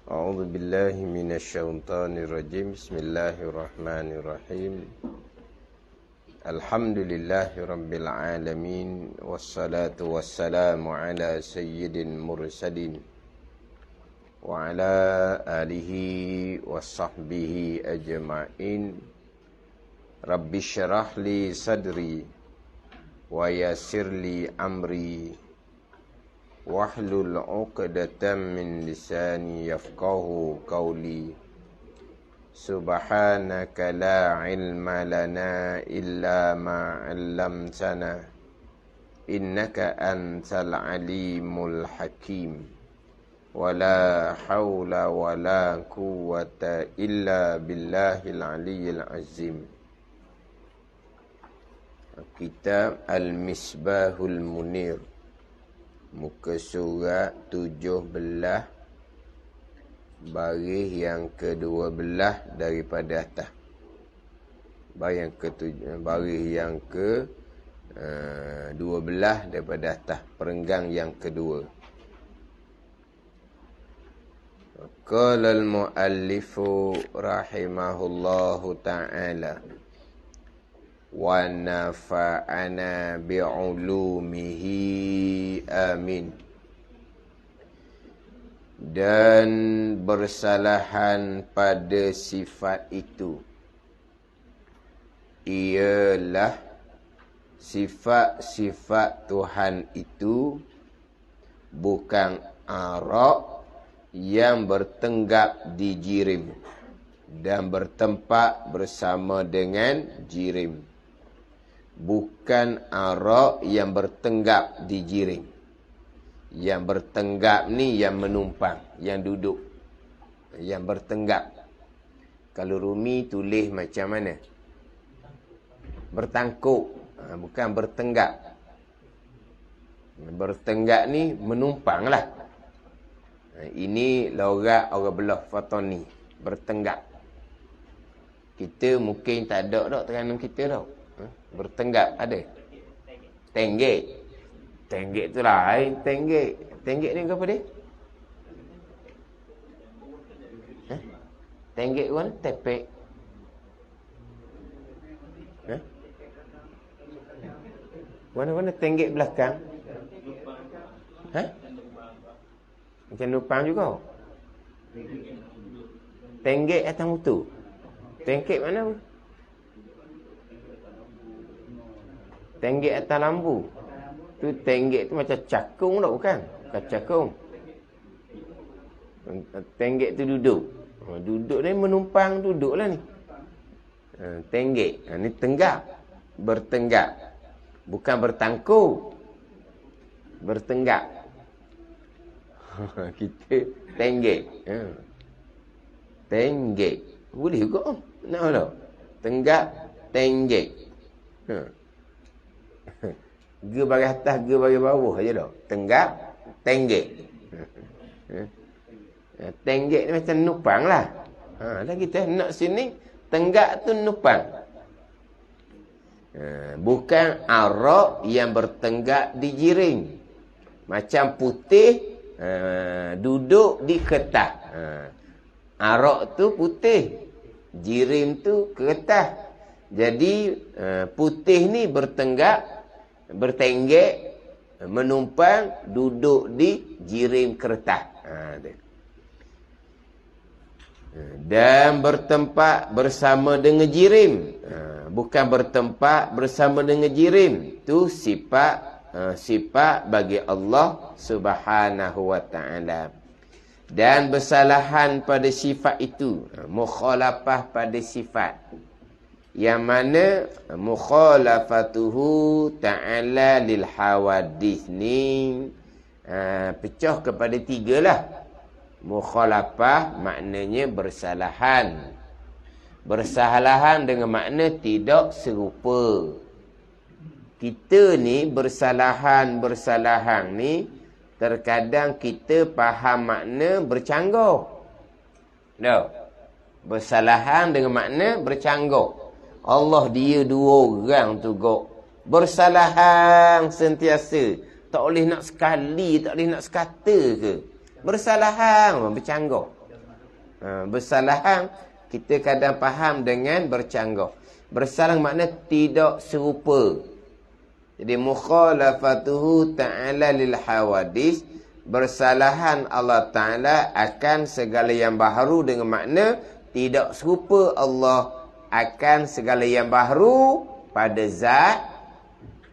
A'udzu billahi minasyaitonir rajim. Bismillahirrahmanirrahim. Alhamdulillahi rabbil alamin, wassalatu wassalamu ala sayyidil mursalin wa ala alihi washabbihi ajma'in. Rabbi syrah li sadri wa yassir li amri wahlul 'uqdatam min lisani yafqahu qawli. Subhanaka la ilma lana illa ma 'allamtana innaka antal alimul hakim. Wala haula wala quwwata illa billahil aliyyil azim. Kitab Al-Misbahul Munir, muka surat 17, baris yang ke-12 daripada atas. Baris yang ke-12 daripada atas, perenggang yang kedua. Qala al-muallifu rahimahullahu ta'ala wa nafa'ana bi'ulumihi amin. Dan bersalahan pada sifat itu ialah sifat-sifat Tuhan itu bukan arak yang bertenggak di jirim dan bertempat bersama dengan jirim. Bukan arak yang bertenggak di jirim. Yang bertenggak ni yang menumpang, yang duduk. Yang bertenggak. Kalau Rumi tulis macam mana? Bertangkuk. Bukan bertenggak. Bertenggak ni menumpang lah. Ini logat orang belah Fatani. Bertenggak. Kita mungkin tak ada tak terangan kita tak. Bertenggak ada. Tenggek. Tenggek tu lain. Tenggek. Tenggek ni apa dia? Tenggek mana? Tepek. Mana-mana tenggek belakang? Macam numpang juga. Tenggek atas mutu. Tenggek mana? Tenggek atas lambu. Tu tenggek tu macam cakung tak bukan? Bukan cakung. Tenggek tu duduk. Duduk ni menumpang duduklah ni. Tenggek. Ni tenggak. Bertenggak. Bukan bertangkuk. Bertenggak. Kita tenggek. Tenggek. Boleh juga. Nak tak? Tenggak, tenggek. Ge bagi atas, ge bagi bawah aja dah. Tenggak, tenggek. Tenggek ni macam nupang lah. Dan kita nak sini, tenggak tu nupang. Bukan arak yang bertenggak di jiring. Macam putih, duduk di kertas. Arak tu putih. Jirim tu kertas. Jadi putih ni bertenggak, bertenggek, menumpang, duduk di jirim kertas. Dan bertempat bersama dengan jirim. Bukan bertempat bersama dengan jirim. Itu sifat bagi Allah Subhanahu wa ta'ala. Dan bersalahan pada sifat itu. Mukhalafah pada sifat. Yang mana mukhalafatuhu ta'ala lil hawadith ni pecah kepada 3 lah. Mukhalafah maknanya bersalahan. Bersalahan dengan makna tidak serupa. Kita ni bersalahan ni terkadang kita faham makna bercanggah. Tak? Bersalahan dengan makna bercanggah. Allah dia 2 orang tu kok bersalahan sentiasa. Tak boleh nak sekali, tak boleh nak sekata ke. Bersalahan, bercanggah. Bersalahan kita kadang faham dengan bercanggah. Bersalah makna tidak serupa. Jadi mukhalafatuhu ta'ala lil hawadis, bersalahan Allah Ta'ala akan segala yang baharu, dengan makna tidak serupa Allah akan segala yang baharu pada zat,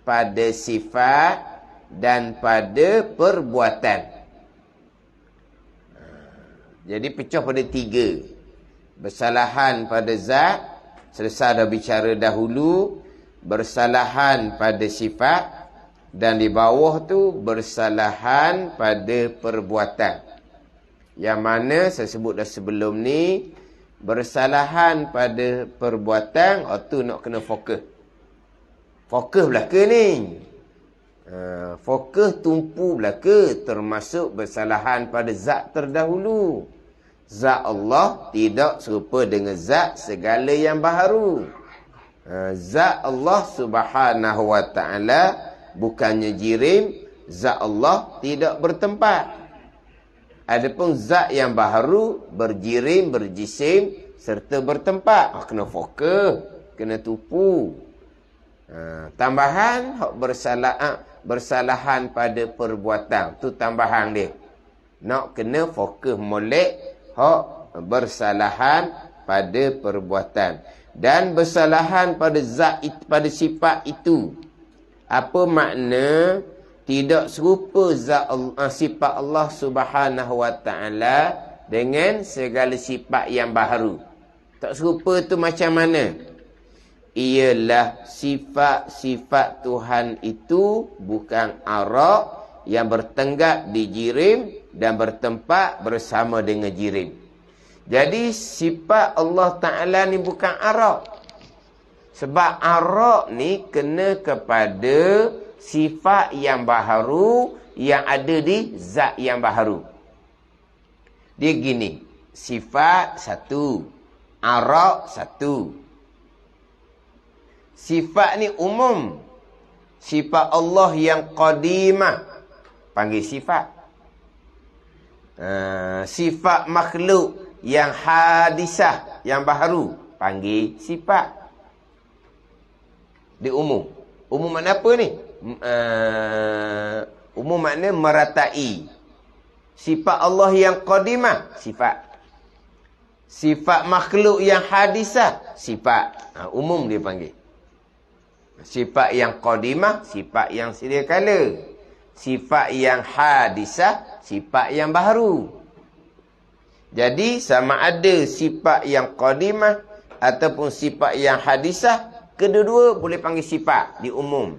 pada sifat dan pada perbuatan. Jadi pecah pada 3. Bersalahan pada zat, selesai dah bicara dahulu. Bersalahan pada sifat, dan di bawah tu bersalahan pada perbuatan. Yang mana saya sebut dah sebelum ni, bersalahan pada perbuatan, tu nak kena fokus. Fokus belaka ni. Fokus tumpu belaka, termasuk bersalahan pada zat terdahulu. Zat Allah tidak serupa dengan zat segala yang baharu. Zat Allah Subhanahu wa ta'ala bukannya jirim, zat Allah tidak bertempat. Adapun zat yang baharu berjirim, berjisim serta bertempat. Kena fokus, kena tupu. Tambahan bersalahan pada perbuatan, tu tambahan dia. Nak kena fokus molek bersalahan pada perbuatan. Dan bersalahan pada zat, pada sifat itu. Apa makna? Tidak serupa zat sifat Allah Subhanahu wa ta'ala dengan segala sifat yang baharu. Tak serupa tu macam mana? Ialah sifat-sifat Tuhan itu bukan arak yang bertenggak di jirim dan bertempat bersama dengan jirim. Jadi sifat Allah Ta'ala ni bukan arak. Sebab arak ni kena kepada sifat yang baharu yang ada di zat yang baharu. Dia gini, sifat satu, arak satu. Sifat ni umum. Sifat Allah yang qadimah panggil sifat. Sifat makhluk yang hadisah, yang baharu, panggil sifat. Dia umum. Umum makna apa ni? Umum makna meratai. Sifat Allah yang qadimah, sifat. Sifat makhluk yang hadisah, sifat. Umum dia panggil. Sifat yang qadimah, sifat yang sedia kala. Sifat yang hadisah, sifat yang baharu. Jadi sama ada sifat yang qadimah ataupun sifat yang hadisah, kedua-dua boleh panggil sifat di umum.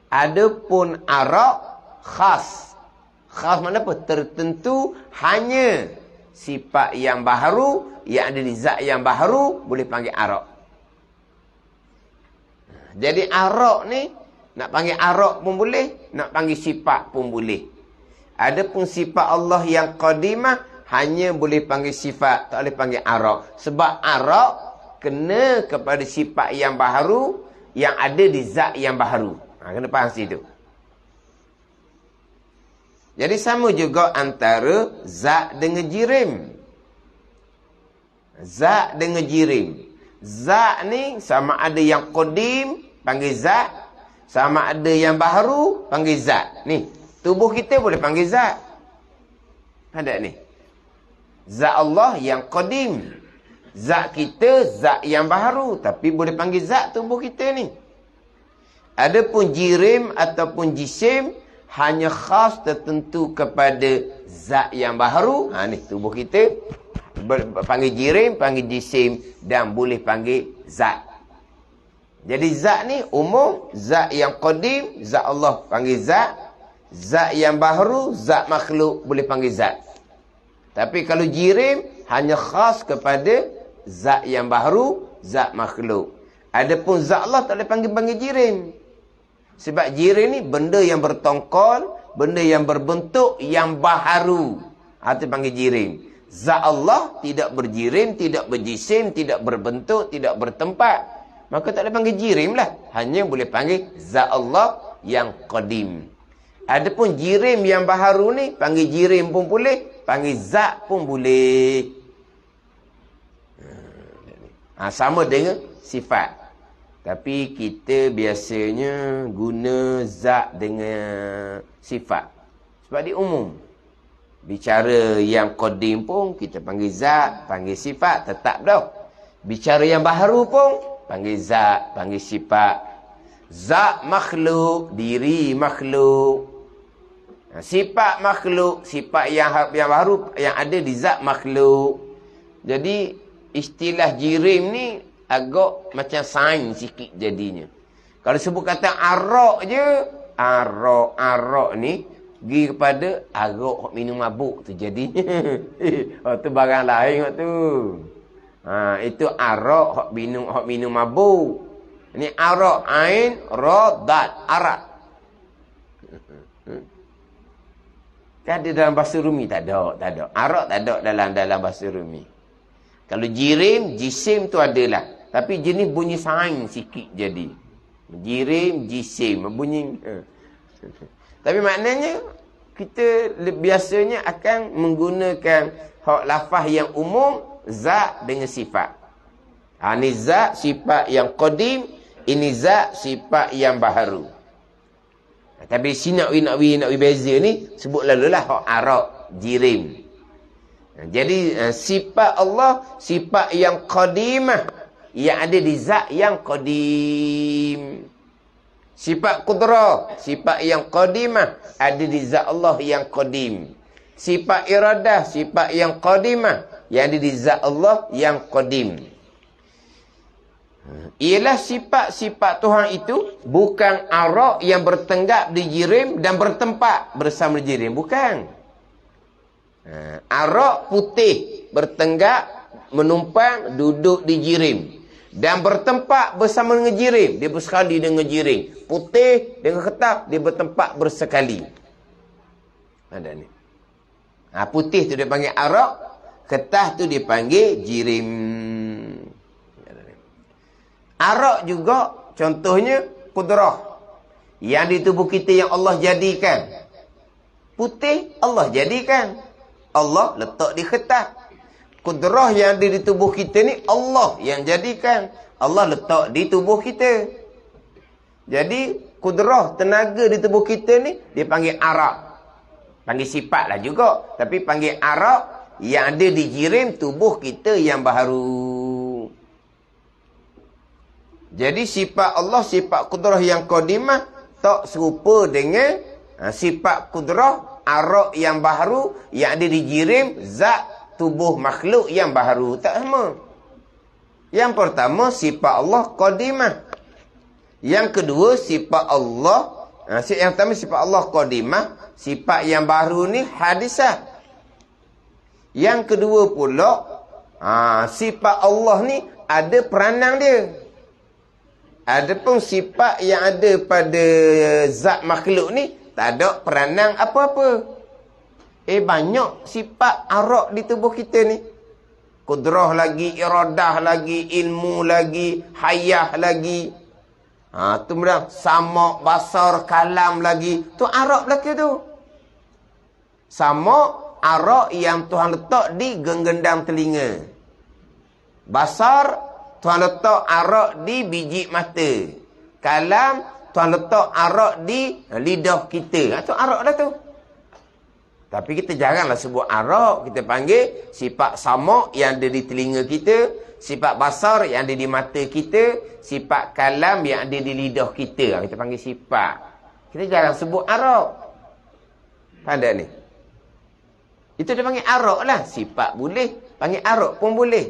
Adapun arak khas. Khas makna apa? Tertentu, hanya sifat yang baharu, yang ada di zat yang baharu boleh panggil arak. Jadi arak ni nak panggil arak pun boleh, nak panggil sifat pun boleh. Adapun sifat Allah yang qadimah hanya boleh panggil sifat, tak boleh panggil arak. Sebab arak kena kepada sifat yang baharu yang ada di zat yang baharu. Kena faham situ. Jadi sama juga antara zat dengan jirim. Zat dengan jirim. Zat ni sama ada yang qadim panggil zat, sama ada yang baharu panggil zat. Ni, tubuh kita boleh panggil zat. Ada ni. Zat Allah yang qadim. Zat kita zat yang baharu, tapi boleh panggil zat tubuh kita ni. Adapun jirim ataupun jisim hanya khas tertentu kepada zat yang baharu. Ni tubuh kita panggil jirim, panggil jisim dan boleh panggil zat. Jadi zat ni umum, zat yang qadim, zat Allah panggil zat. Zat yang baharu, zat makhluk boleh panggil zat. Tapi kalau jirim hanya khas kepada zat yang baharu, zat makhluk. Adapun zat Allah tak boleh panggil jirim. Sebab jirim ni benda yang bertongkol, benda yang berbentuk, yang baharu. Itu panggil jirim. Zat Allah tidak berjirim, tidak berjisim, tidak berbentuk, tidak bertempat. Maka tak boleh panggil jirim lah. Hanya boleh panggil zat Allah yang qadim. Adapun jirim yang baharu ni, panggil jirim pun boleh, panggil zat pun boleh. Sama dengan sifat. Tapi kita biasanya guna zat dengan sifat. Sebab dia umum. Bicara yang qadim pun kita panggil zat, panggil sifat, tetap dah. Bicara yang baharu pun panggil zat, panggil sifat. Zat makhluk, diri makhluk. Sifat makhluk, sifat yang baru yang ada di zat makhluk. Jadi istilah jirim ni agak macam sains sikit jadinya. Kalau sebut kata arak je, arak ni pergi kepada arak minum mabuk tu jadinya. Tu barang lain tu. Itu arak hak minum mabuk. Ni arak ain ra dad arak. Kan ada dalam bahasa Rumi? Tak ada. Arak tak ada dalam bahasa Rumi. Kalau jirim, jisim tu adalah. Tapi jenis bunyi sain sikit jadi. Jirim, jisim. Bunyi. Tapi maknanya, kita biasanya akan menggunakan hak lafaz yang umum, zat dengan sifat. Ini zat, sifat yang qadim. Ini zat, sifat yang baharu. Tapi si nak beza ni, sebut lalulah hak arak, jirim. Jadi sifat Allah, sifat yang qadimah, yang ada di zat yang qadim. Sifat qudrah, sifat yang qadimah, ada di zat Allah yang qadim. Sifat iradah, sifat yang qadimah, yang ada di zat Allah yang qadim. Ialah sifat-sifat Tuhan itu bukan arak yang bertenggak di jirim dan bertempat bersama jirim. Bukan. Arak putih bertenggak, menumpang, duduk di jirim. Dan bertempat bersama dengan jirim. Dia bersekali dengan jirim. Putih dengan ketak, dia bertempat bersekali. Ada ni. Putih tu dia panggil arak. Ketah tu dia panggil jirim. Arak juga contohnya qudrah. Yang di tubuh kita yang Allah jadikan. Putih Allah jadikan. Allah letak di kertas. Qudrah yang ada di tubuh kita ni Allah yang jadikan. Allah letak di tubuh kita. Jadi qudrah tenaga di tubuh kita ni dia panggil arak. Panggil sifat lah juga. Tapi panggil arak yang ada di jirim tubuh kita yang baharu. Jadi sifat Allah, sifat qudrah yang qadimah tak serupa dengan sifat qudrah arak yang baharu yang ada di jirim zat tubuh makhluk yang baharu. Tak sama. Yang pertama sifat Allah qadimah. Yang kedua sifat Allah, yang pertama sifat Allah qadimah, sifat yang baru ni hadisah. Yang kedua pula sifat Allah ni ada peranan dia. Adapun sifat yang ada pada zat makhluk ni tak ada peranan apa-apa. Banyak sifat arak di tubuh kita ni. Qudrah lagi, iradah lagi, ilmu lagi, hayah lagi. Tu kemudian sama, basar, kalam lagi. Tu arak belaka tu. Sama arak yang Tuhan letak di genggendam telinga. Basar Tuhan letak arak di biji mata. Kalam Tuhan letak arak di lidah kita. Tu arak dah tu. Tapi kita jaranglah sebut arak. Kita panggil sifat sama yang ada di telinga kita. Sifat basar yang ada di mata kita. Sifat kalam yang ada di lidah kita. Kita panggil sifat. Kita jarang sebut arak. Pandai ni. Itu dia panggil arak lah. Sifat boleh. Panggil arak pun boleh.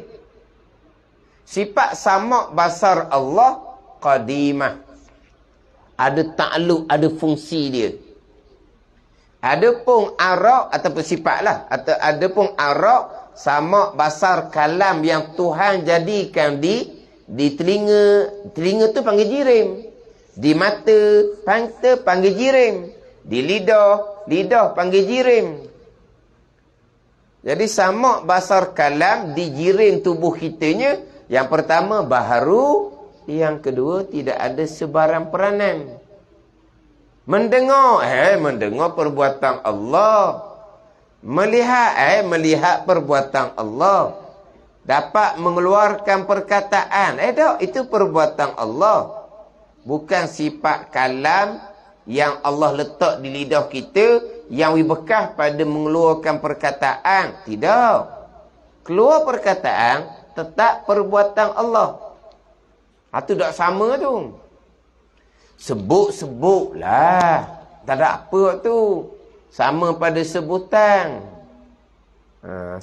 Sifat sama basar Allah qadimah. Ada takluk, ada fungsi dia. Adapun arak ataupun sifat lah. Atau adapun arak sama basar kalam yang Tuhan jadikan di telinga. Telinga tu panggil jirim. Di mata panggil jirim. Di lidah panggil jirim. Jadi sama basar kalam di jirim tubuh kitanya. Yang pertama baharu, yang kedua tidak ada sebarang peranan. Mendengar, mendengar perbuatan Allah. Melihat, melihat perbuatan Allah. Dapat mengeluarkan perkataan. Tak, itu perbuatan Allah. Bukan sifat kalam yang Allah letak di lidah kita yang bekas pada mengeluarkan perkataan. Tidak. Keluar perkataan tetap perbuatan Allah. Itu tak sama tu. Sebut-sebutlah. Tak ada apa tu. Sama pada sebutan.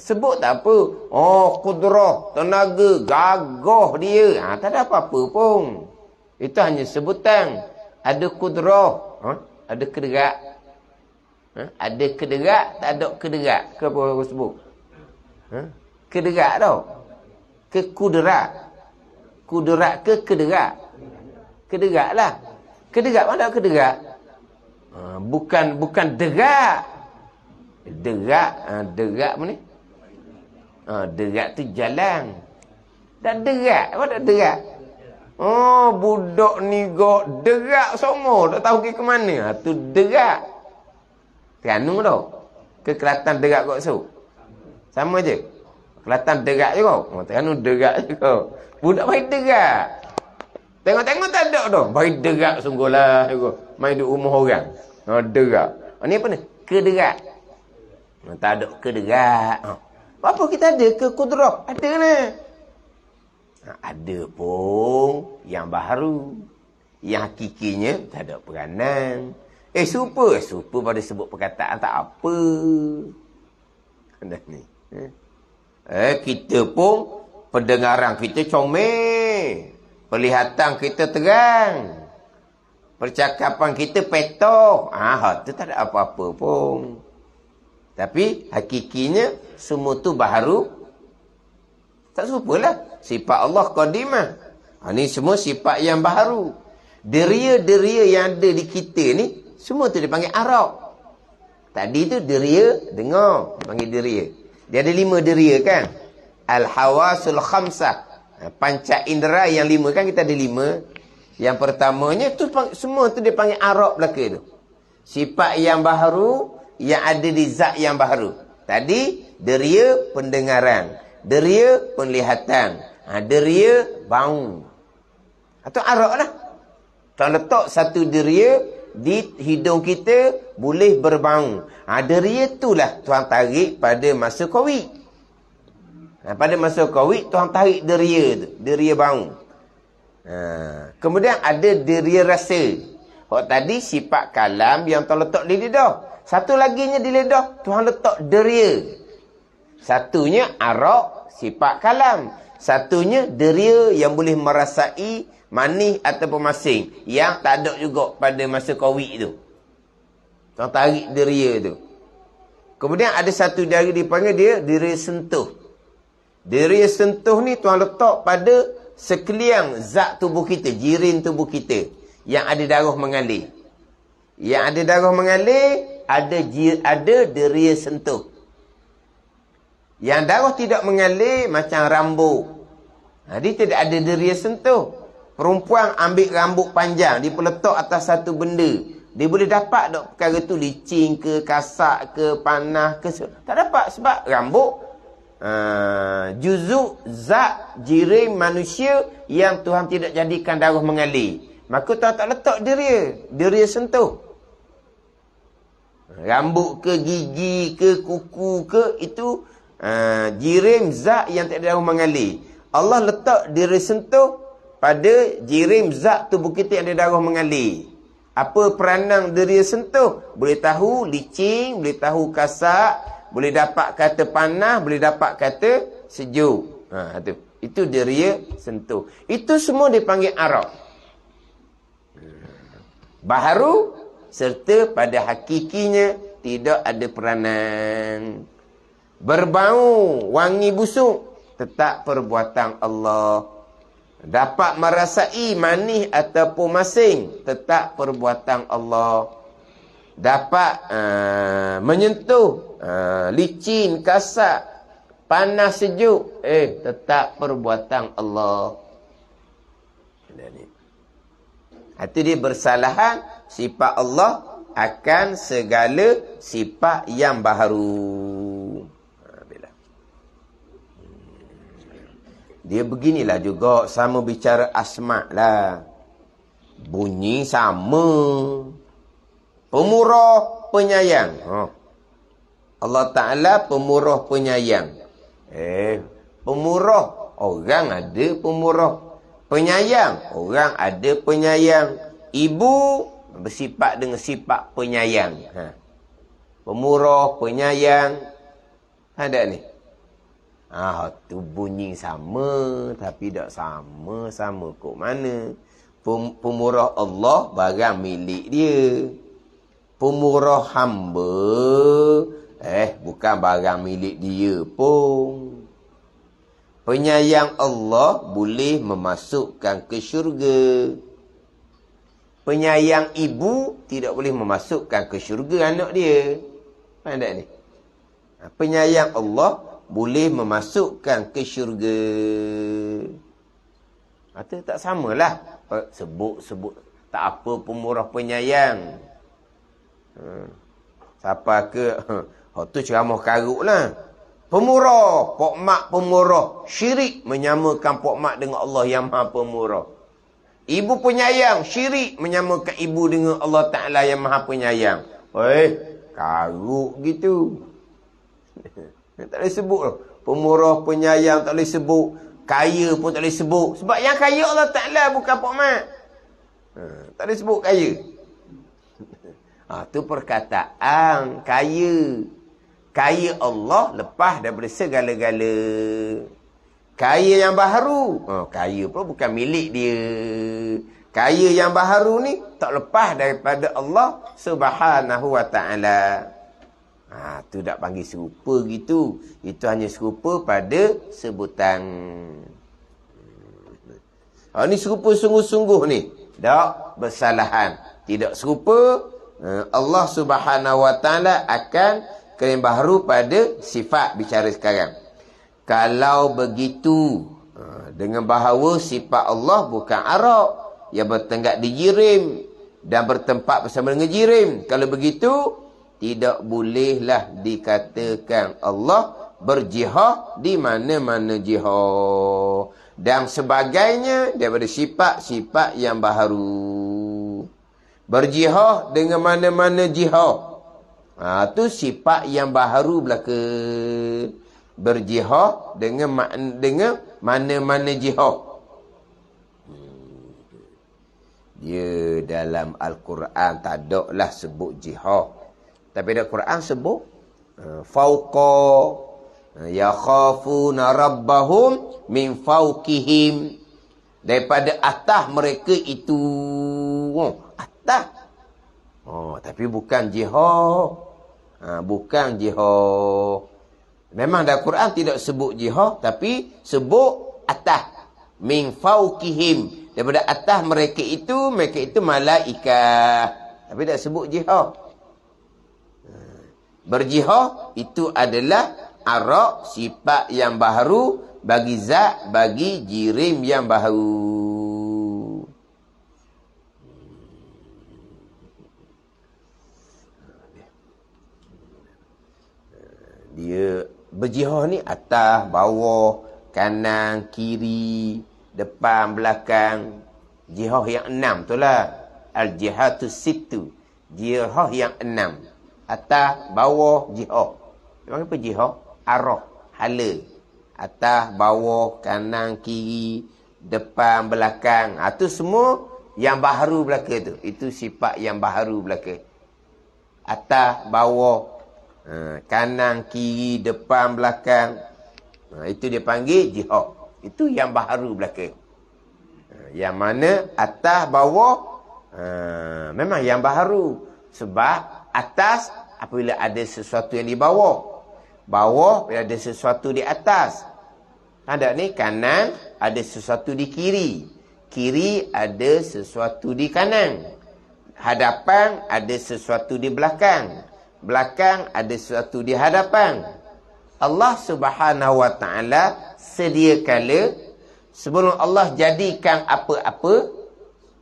Sebut tak apa. Oh, kudrah, tenaga, gagah dia. Tak ada apa-apa pun. Itu hanya sebutan. Ada kudrah. Ada kederak. Ada kederak, tak ada kederak. Ke apa aku sebut? Kederak tau. Ke kudrak. Kudrak ke kederak? Kederak lah. Kederak mana kederak? Bukan derak. Derak. Derak apa ni? Derak tu jalan. Dan derak. Apa tak derak? Oh, budak ni gok derak semua. Tak tahu ke mana. Tu derak. Terenung tau. Ke Kelantan derak kok so. Sama je. Kelantan derak je kau. Terenung derak je kau. Budak main derak. Tengok-tengok tak ada tu. Main derak sungguhlah. Main di rumah orang. Derak. Ni apa ni? Kederak. Tak ada kederak. Apa kita ada ke kudrah? Ada lah. Ada pun yang baru. Yang hakikinya tak ada peranan. Super pada sebut perkataan tak apa. Dah ni. Kita pun pendengaran kita comel. Penglihatan kita terang. Percakapan kita petok. Itu tak ada apa-apa pun. Tapi hakikinya semua tu baharu. Tak serupalah. Sifat Allah qadimah. Ni semua sifat yang baharu. Deria-deria yang ada di kita ni, semua tu dipanggil Arab. Tadi tu deria, dengar. Panggil deria. Dia ada 5 deria kan? Al-hawasul khamsah. Panca indera yang 5 kan, kita ada 5. Yang pertamanya tu semua tu dipanggil Arab belaka tu. Sifat yang baharu yang ada di zat yang baharu. Tadi deria pendengaran, deria penglihatan, deria bau. Atau Arab lah. Tuan letak satu deria di hidung kita boleh berbau. Deria itulah tuan tarik pada masa Covid. Pada masa Covid tuan tarik deria tu, deria bau. Kemudian ada deria rasa. Tadi sifat kalam yang tuan letak di lidah. Satu laginya di lidah tuan letak deria. Satunya arak, sifat kalam. Satunya deria yang boleh merasai manis ataupun masing. Yang tak ada juga pada masa Covid tu. Tuan tarik deria tu. Kemudian ada satu deria dipanggil dia deria sentuh. Deria sentuh ni tuan letak pada sekalian zat tubuh kita, jirin tubuh kita yang ada darah mengalir. Yang ada darah mengalir, ada deria sentuh. Yang darah tidak mengalir macam rambut. Dia tidak ada deria sentuh. Perempuan ambil rambut panjang, dia letak atas satu benda. Dia boleh dapat tak perkara tu licin ke, kasar ke, panas ke. Tak dapat sebab rambut juzuk zat jirim manusia yang Tuhan tidak jadikan darah mengalir. Maka Tuhan tak letak deria sentuh. Rambut ke, gigi ke, kuku ke, itu jirim zat yang tak ada darah mengalir. Allah letak deria sentuh pada jirim zat tubuh kita yang ada darah mengalir. Apa peranan deria sentuh? Boleh tahu licin, boleh tahu kasar, boleh dapat kata panas, boleh dapat kata sejuk. Itu deria sentuh. Itu semua dipanggil Arab. Baharu serta pada hakikinya tidak ada peranan. Berbau, wangi busuk, tetap perbuatan Allah. Dapat merasai manis ataupun masing, tetap perbuatan Allah. Dapat menyentuh, licin, kasar, panas, sejuk, tetap perbuatan Allah. Itu dia bersalahan sifat Allah akan segala sifat yang baharu. Dia beginilah juga, sama bicara asma' lah. Bunyi sama. Pemurah, penyayang. Allah Ta'ala pemurah, penyayang. Pemurah, orang ada pemurah. Penyayang, orang ada penyayang. Ibu bersifat dengan sifat penyayang. Pemurah, penyayang. Ada ni. Tu bunyi sama, tapi tak sama-sama kok mana. Pemurah Allah barang milik dia. Pemurah hamba bukan barang milik dia pun. Penyayang Allah boleh memasukkan ke syurga. Penyayang ibu tidak boleh memasukkan ke syurga anak dia. Faham tak ni? Penyayang Allah boleh memasukkan ke syurga. Itu tak samalah. Sebut-sebut tak apa pemurah penyayang. Siapa ke tu ceramah karuk lah. Pemurah, Pok Mak pemurah. Syirik menyamakan Pok Mak dengan Allah yang Maha Pemurah. Ibu penyayang, syirik menyamakan ibu dengan Allah Ta'ala yang Maha Penyayang. Karuk gitu. Tak boleh sebut lah. Pemurah, penyayang tak boleh sebut. Kaya pun tak boleh sebut. Sebab yang kaya Allah Ta'ala bukan Pok Mak. Tak boleh sebut kaya. Tu perkataan kaya. Kaya Allah lepas daripada segala-gala. Kaya yang baharu. Kaya pun bukan milik dia. Kaya yang baharu ni tak lepas daripada Allah Subhanahu Wa Ta'ala. Tu tak panggil serupa gitu. Itu hanya serupa pada sebutan. Ni serupa sungguh-sungguh ni. Tak bersalahan. Tidak serupa. Allah Subhanahu Wa Ta'ala akan yang baharu pada sifat bicara sekarang. Kalau begitu, dengan bahawa sifat Allah bukan Arab yang bertenggak di jirim dan bertempat bersama dengan jirim. Kalau begitu, tidak bolehlah dikatakan Allah berjihad di mana-mana jihad dan sebagainya daripada sifat-sifat yang baharu. Berjihad dengan mana-mana jihad. Tu sifat yang baharu belaka. Berjihad dengan mana-mana jihad. Dia dalam Al-Quran tak ada lah sebut jihad. Tapi dalam Al-Quran sebut fauqa yakhafuna rabbahum min fauqihim. Daripada atas mereka itu. Atas. Tapi bukan jihad. Bukan jihad. Memang dalam Quran tidak sebut jihad, tapi sebut atas. Min fauqihim. Daripada atas mereka itu malaikat. Tapi tak sebut jihad. Berjihad itu adalah arak, sifat yang baharu bagi zat, bagi jirim yang baharu. Dia berjihad ni atas, bawah, kanan, kiri, depan, belakang. Jihad yang 6 tu lah. Al-jihatus sittu. Jihad yang 6. Atas, bawah, jihad. Memang apa jihad? Arah, hala. Atas, bawah, kanan, kiri, depan, belakang. Itu semua yang baharu belaka tu. Itu sifat yang baharu belaka. Atas, bawah, kanan, kiri, depan, belakang. Itu dia panggil jihad. Itu yang baharu belaka. Yang mana atas, bawah, memang yang baharu. Sebab atas apabila ada sesuatu yang di bawah. Bawah bila ada sesuatu di atas. Ada ni kanan ada sesuatu di kiri. Kiri ada sesuatu di kanan. Hadapan ada sesuatu di belakang. Belakang ada sesuatu di hadapan. Allah Subhanahu Wa Ta'ala sedia kala sebelum Allah jadikan apa-apa,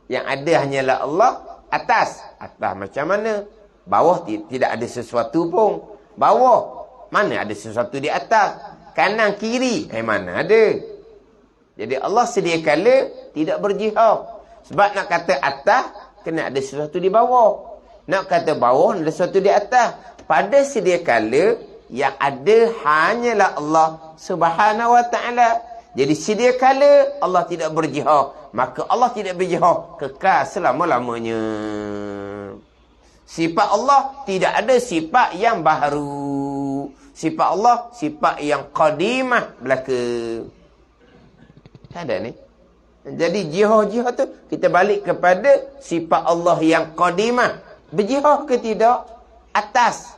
yang ada hanyalah Allah. Atas macam mana? Bawah tidak ada sesuatu pun. Bawah mana ada sesuatu di atas? Kanan kiri mana ada? Jadi Allah sedia kala tidak berjihad. Sebab nak kata atas, kena ada sesuatu di bawah. Nak kata bawah, ada sesuatu di atas. Pada sedia kala, yang ada hanyalah Allah Subhanahu wa ta'ala. Jadi sedia kala Allah tidak berjihad, maka Allah tidak berjihad kekal selama-lamanya. Sifat Allah tidak ada sifat yang baharu. Sifat Allah sifat yang qadimah belaka. Tak ada ni. Jadi jihad tu kita balik kepada sifat Allah yang qadimah. Berjihad ke tidak? Atas.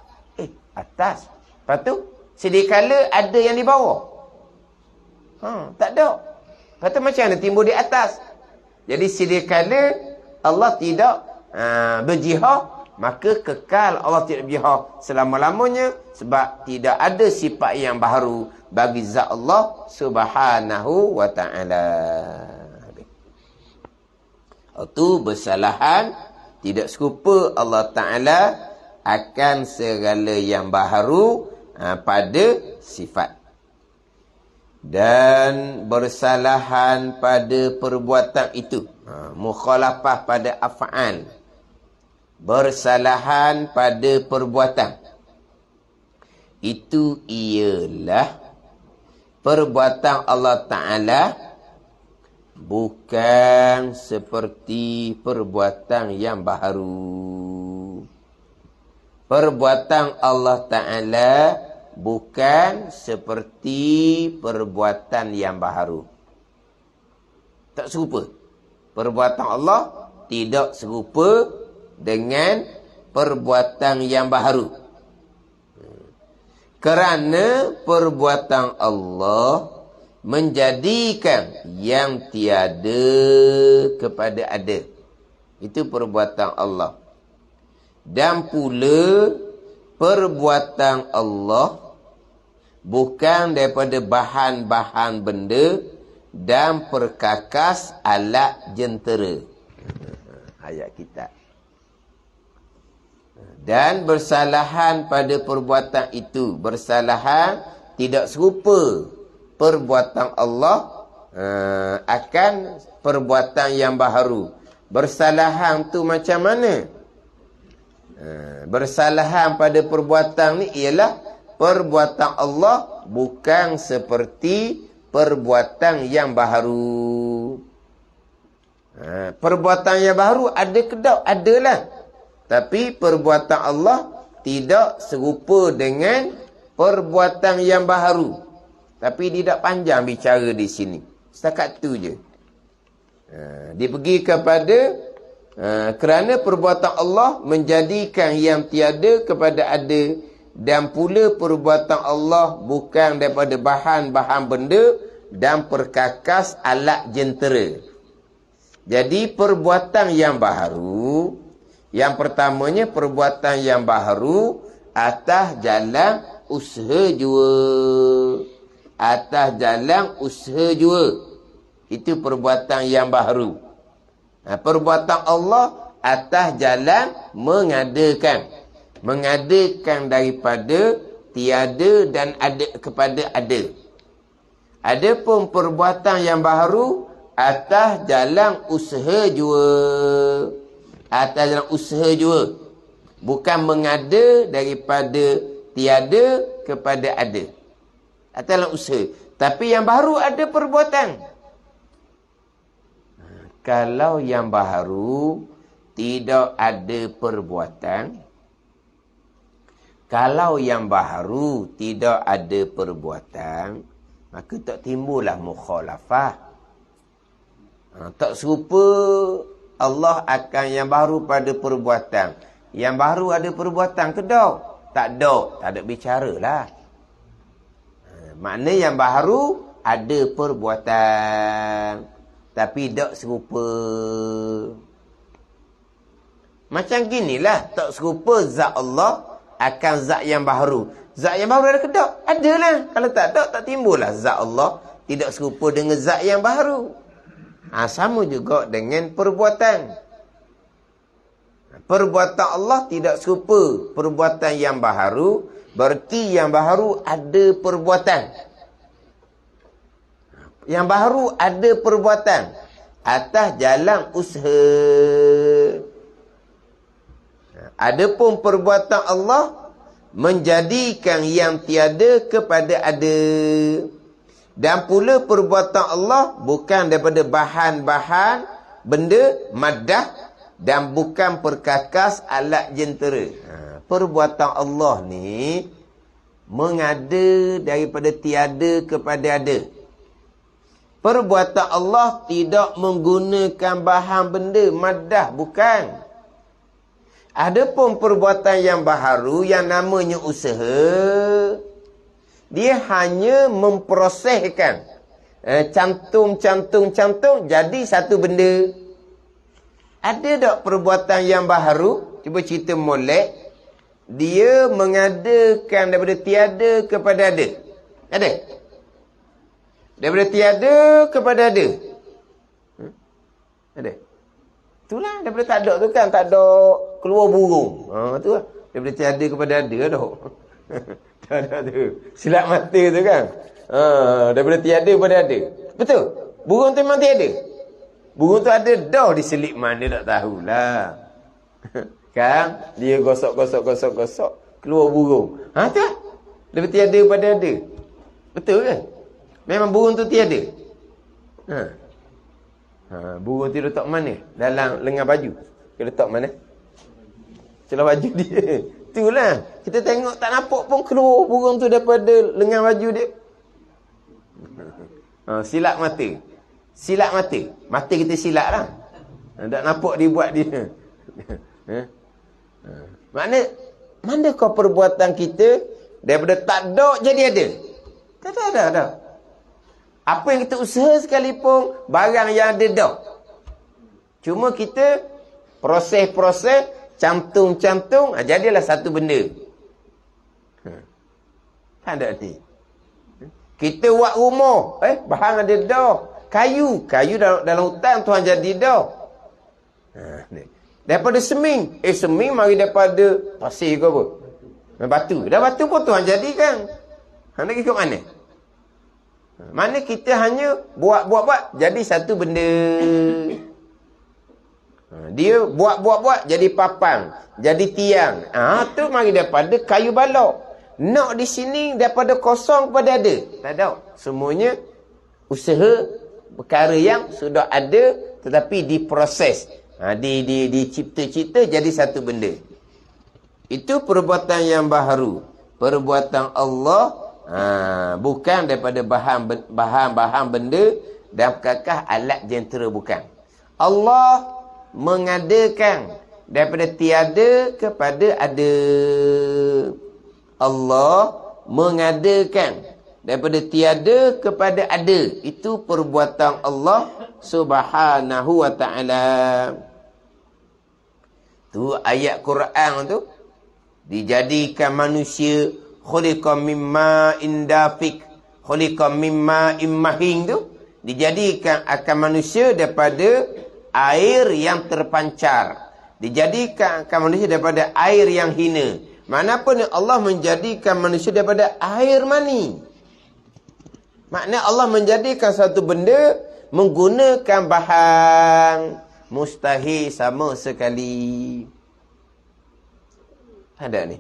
Atas. Lepas tu sedia kala ada yang di bawah. Tak ada. Lepas tu macam mana timbul di atas? Jadi sedia kala Allah tidak berjihad, maka kekal Allah tidak berjihad selama-lamanya, sebab tidak ada sifat yang baharu bagi zat Allah Subhanahu wa ta'ala. Itu bersalahan tidak serupa Allah Ta'ala akan segala yang baharu pada sifat. Dan bersalahan pada perbuatan itu. Mukhalafah pada af'al. Bersalahan pada perbuatan. Itu ialah perbuatan Allah Ta'ala bukan seperti perbuatan yang baharu. Perbuatan Allah Ta'ala bukan seperti perbuatan yang baharu. Tak serupa. Perbuatan Allah tidak serupa dengan perbuatan yang baharu. Kerana perbuatan Allah menjadikan yang tiada kepada ada. Itu perbuatan Allah. Dan pula perbuatan Allah bukan daripada bahan-bahan benda dan perkakas alat jentera. Ayat kita. Dan bersalahan pada perbuatan itu. Bersalahan tidak serupa perbuatan Allah akan perbuatan yang baharu. Bersalahan tu macam mana? Bersalahan pada perbuatan ni ialah perbuatan Allah bukan seperti perbuatan yang baharu. Perbuatan yang baharu ada ke tak? Adalah. Tapi perbuatan Allah tidak serupa dengan perbuatan yang baharu. Tapi dia tak panjang bicara di sini. Setakat tu je. Dia pergi kepada kerana perbuatan Allah menjadikan yang tiada kepada ada, dan pula perbuatan Allah bukan daripada bahan-bahan benda dan perkakas alat jentera. Jadi perbuatan yang baharu, yang pertamanya perbuatan yang baharu atas jalan usaha jua. Atas jalan usaha jua. Itu perbuatan yang baharu. Perbuatan Allah atas jalan mengadakan. Mengadakan daripada tiada dan ada kepada ada. Adapun perbuatan yang baharu atas jalan usaha jua. Atas jalan usaha jua. Bukan mengada daripada tiada kepada ada. Atas jalan usaha. Tapi yang baharu ada perbuatan. Kalau yang baharu tidak ada perbuatan, kalau yang baharu tidak ada perbuatan, maka tak timbullah mukhalafah. Tak serupa Allah akan yang baharu pada perbuatan. Yang baharu ada perbuatan ke tak? Tak ada. Tak ada bicara lah. Makna yang baharu ada perbuatan. Tapi tak serupa. Macam ginilah. Tak serupa zat Allah akan zat yang baharu. Zat yang baharu ada ke tak? Adalah. Kalau tak ada, tak timbullah zat Allah tidak serupa dengan zat yang baharu. Sama juga dengan perbuatan. Perbuatan Allah tidak serupa perbuatan yang baharu. Berarti yang baharu ada perbuatan. Yang baharu ada perbuatan atas jalan usaha. Adapun perbuatan Allah menjadikan yang tiada kepada ada. Dan pula perbuatan Allah bukan daripada bahan-bahan benda maddah dan bukan perkakas alat jentera. Perbuatan Allah ni mengada daripada tiada kepada ada. Perbuatan Allah tidak menggunakan bahan benda maddah, bukan. Adapun perbuatan yang baharu yang namanya usaha, dia hanya memproseskan cantum jadi satu benda. Ada tak perbuatan yang baharu? Cuba cerita molek. Dia mengadakan daripada tiada kepada ada. Ada? Daripada tiada kepada ada. Ada? Itulah daripada tak ada tu kan, tak ada keluar burung. Tu lah. Daripada tiada kepada ada dah. Tak ada tu. Silap mata tu kan. Daripada tiada kepada ada. Betul? Burung tu memang tiada. Burung tu ada dah, diselip mana tak tahulah. Kan? Dia gosok keluar burung. Tu lah. Daripada tiada kepada ada. Betul kan? Memang burung tu tiada. Burung tu letak mana? Dalam lengan baju. Dia letak mana? Celah baju dia. Itulah. Kita tengok tak nampak pun keluar burung tu daripada lengan baju dia. Silap mata. Silap mata. Mata kita silap lah. Tak nampak dia buat dia. Mana kau perbuatan kita daripada tak ada jadi ada? Tak ada. Apa yang kita usaha sekalipun, barang yang ada dah. Cuma kita proses, cantum, jadilah satu benda. Tak ada ni. Kita buat rumah, bahan ada dah. Kayu dalam hutan Tuhan jadi dah. Daripada seming, seming mari daripada pasir ke apa? Batu. Dah batu pun Tuhan jadikan. Nak ikut mana? Mana kita hanya buat jadi satu benda. Dia buat jadi papan, jadi tiang. Tu mari daripada kayu balok. Nak di sini daripada kosong kepada ada. Tak ada. Semuanya usaha perkara yang sudah ada tetapi diproses. Dicipta-cipta jadi satu benda. Itu perbuatan yang baharu. Perbuatan Allah bukan daripada bahan-bahan benda dan kakah alat jentera, bukan. Allah mengadakan daripada tiada kepada ada. Allah mengadakan daripada tiada kepada ada. Itu perbuatan Allah Subhanahu wa ta'ala. Tu ayat Quran tu. Dijadikan manusia khuliqa mimma indafik, khuliqa mimma immahing tu. Dijadikan akan manusia daripada air yang terpancar. Dijadikan akan manusia daripada air yang hina. Manapun Allah menjadikan manusia daripada air mani. Maknanya Allah menjadikan satu benda menggunakan bahan mustahil sama sekali. Ada ni.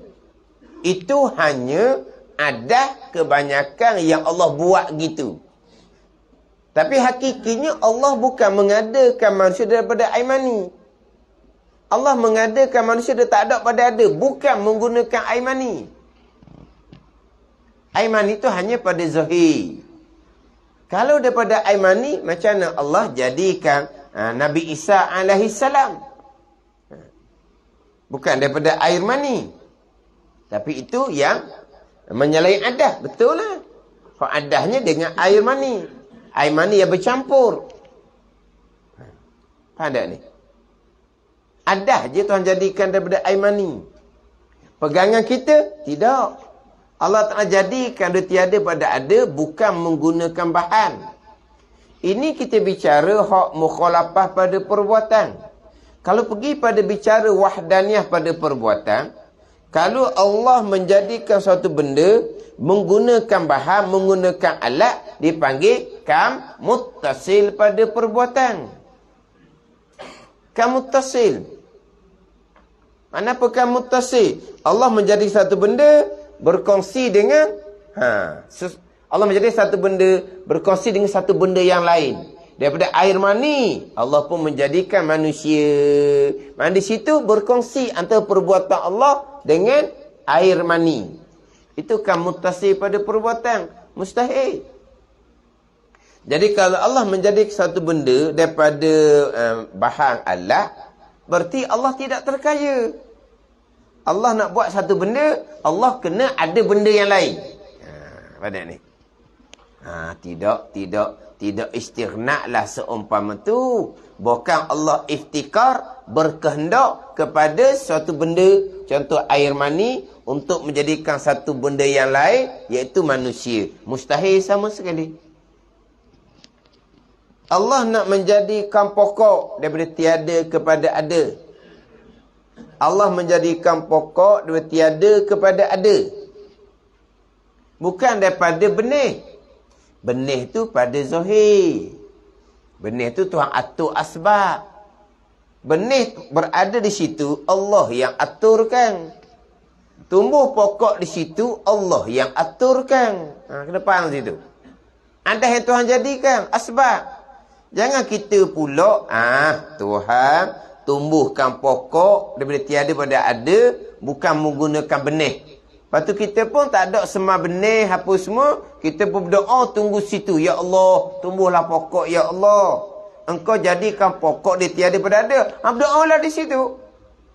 Itu hanya ada kebanyakan yang Allah buat gitu. Tapi hakikinya Allah bukan mengadakan manusia daripada air mani. Allah mengadakan manusia dia tak ada pada ada. Bukan menggunakan air mani. Air mani itu hanya pada zahir. Kalau daripada air mani, macam mana Allah jadikan Nabi Isa alaihissalam? Bukan daripada air mani. Tapi itu yang menyalahi adah. Betul lah. Kalau adahnya dengan air mani. Air mani yang bercampur. Faham tak ni? Adah je Tuhan jadikan daripada air mani. Pegangan kita, tidak. Allah Ta'ala jadikan dia tiada pada ada, bukan menggunakan bahan. Ini kita bicara hak mukhalafah pada perbuatan. Kalau pergi pada bicara wahdaniyah pada perbuatan, Kalau Allah menjadikan suatu benda, menggunakan bahan, menggunakan alat, dipanggil kam muttasil pada perbuatan. Kam muttasil. Mana apa kam muttasil? Allah menjadi satu benda berkongsi dengan Allah menjadi satu benda berkongsi dengan satu benda yang lain. Daripada air mani, Allah pun menjadikan manusia. Mana di situ berkongsi antara perbuatan Allah dengan air mani. Itu kan muttasil pada perbuatan. Mustahil. Jadi kalau Allah menjadi satu benda daripada bahan alat, berarti Allah tidak terkaya. Allah nak buat satu benda, Allah kena ada benda yang lain. Pada ni. Tidak istighna'lah seumpama tu. Bukan Allah iftikar berkehendak kepada suatu benda, contoh air mani, untuk menjadikan satu benda yang lain, iaitu manusia. Mustahil sama sekali. Allah nak menjadikan pokok daripada tiada kepada ada. Allah menjadikan pokok daripada tiada kepada ada. Bukan daripada benih. Benih tu pada zahir. Benih tu Tuhan atur asbab. Benih berada di situ, Allah yang aturkan. Tumbuh pokok di situ, Allah yang aturkan. Kena faham situ. Ada yang Tuhan jadikan asbab. Jangan kita pula, Tuhan tumbuhkan pokok daripada tiada pada ada, bukan menggunakan benih. Lepas tu kita pun tak ada semua benih, apa semua. Kita pun berdoa tunggu situ. Ya Allah, tumbuhlah pokok, Ya Allah. Engkau jadikan pokok dia tiada pada ada. Berdoalah di situ.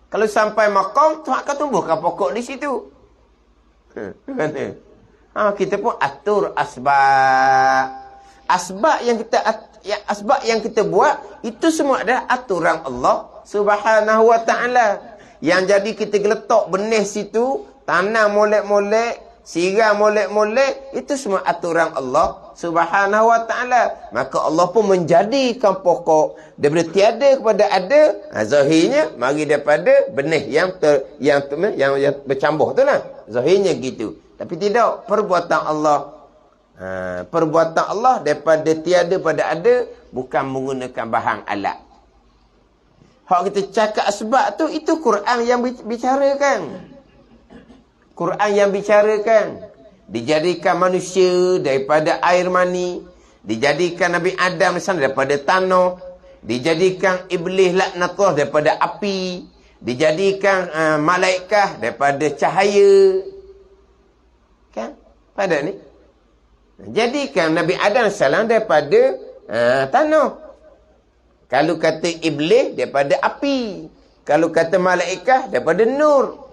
Kalau sampai makam, Tuhan akan tumbuhkan pokok di situ. Kita pun atur asbab. Asbab yang kita buat, itu semua adalah aturan Allah Subhanahu wa ta'ala. Yang jadi kita geletak benih situ, tanam molek-molek, siram molek-molek, itu semua aturan Allah Subhanahu wa ta'ala. Maka Allah pun menjadikan pokok daripada tiada kepada ada. Zahirnya mari daripada benih yang bercambuh tu lah. Zahirnya gitu. Tapi tidak, perbuatan Allah. Perbuatan Allah daripada tiada pada ada, bukan menggunakan bahan alat. Hak kita cakap sebab tu, itu Quran yang bicarakan. Quran yang bicarakan. Dijadikan manusia daripada air mani. Dijadikan Nabi Adam daripada tanah. Dijadikan Iblis laknatullah daripada api. Dijadikan malaikat daripada cahaya. Kan? Pada ni. Jadikan Nabi Adam salam daripada tanah. Kalau kata Iblis daripada api. Kalau kata malaikat daripada nur.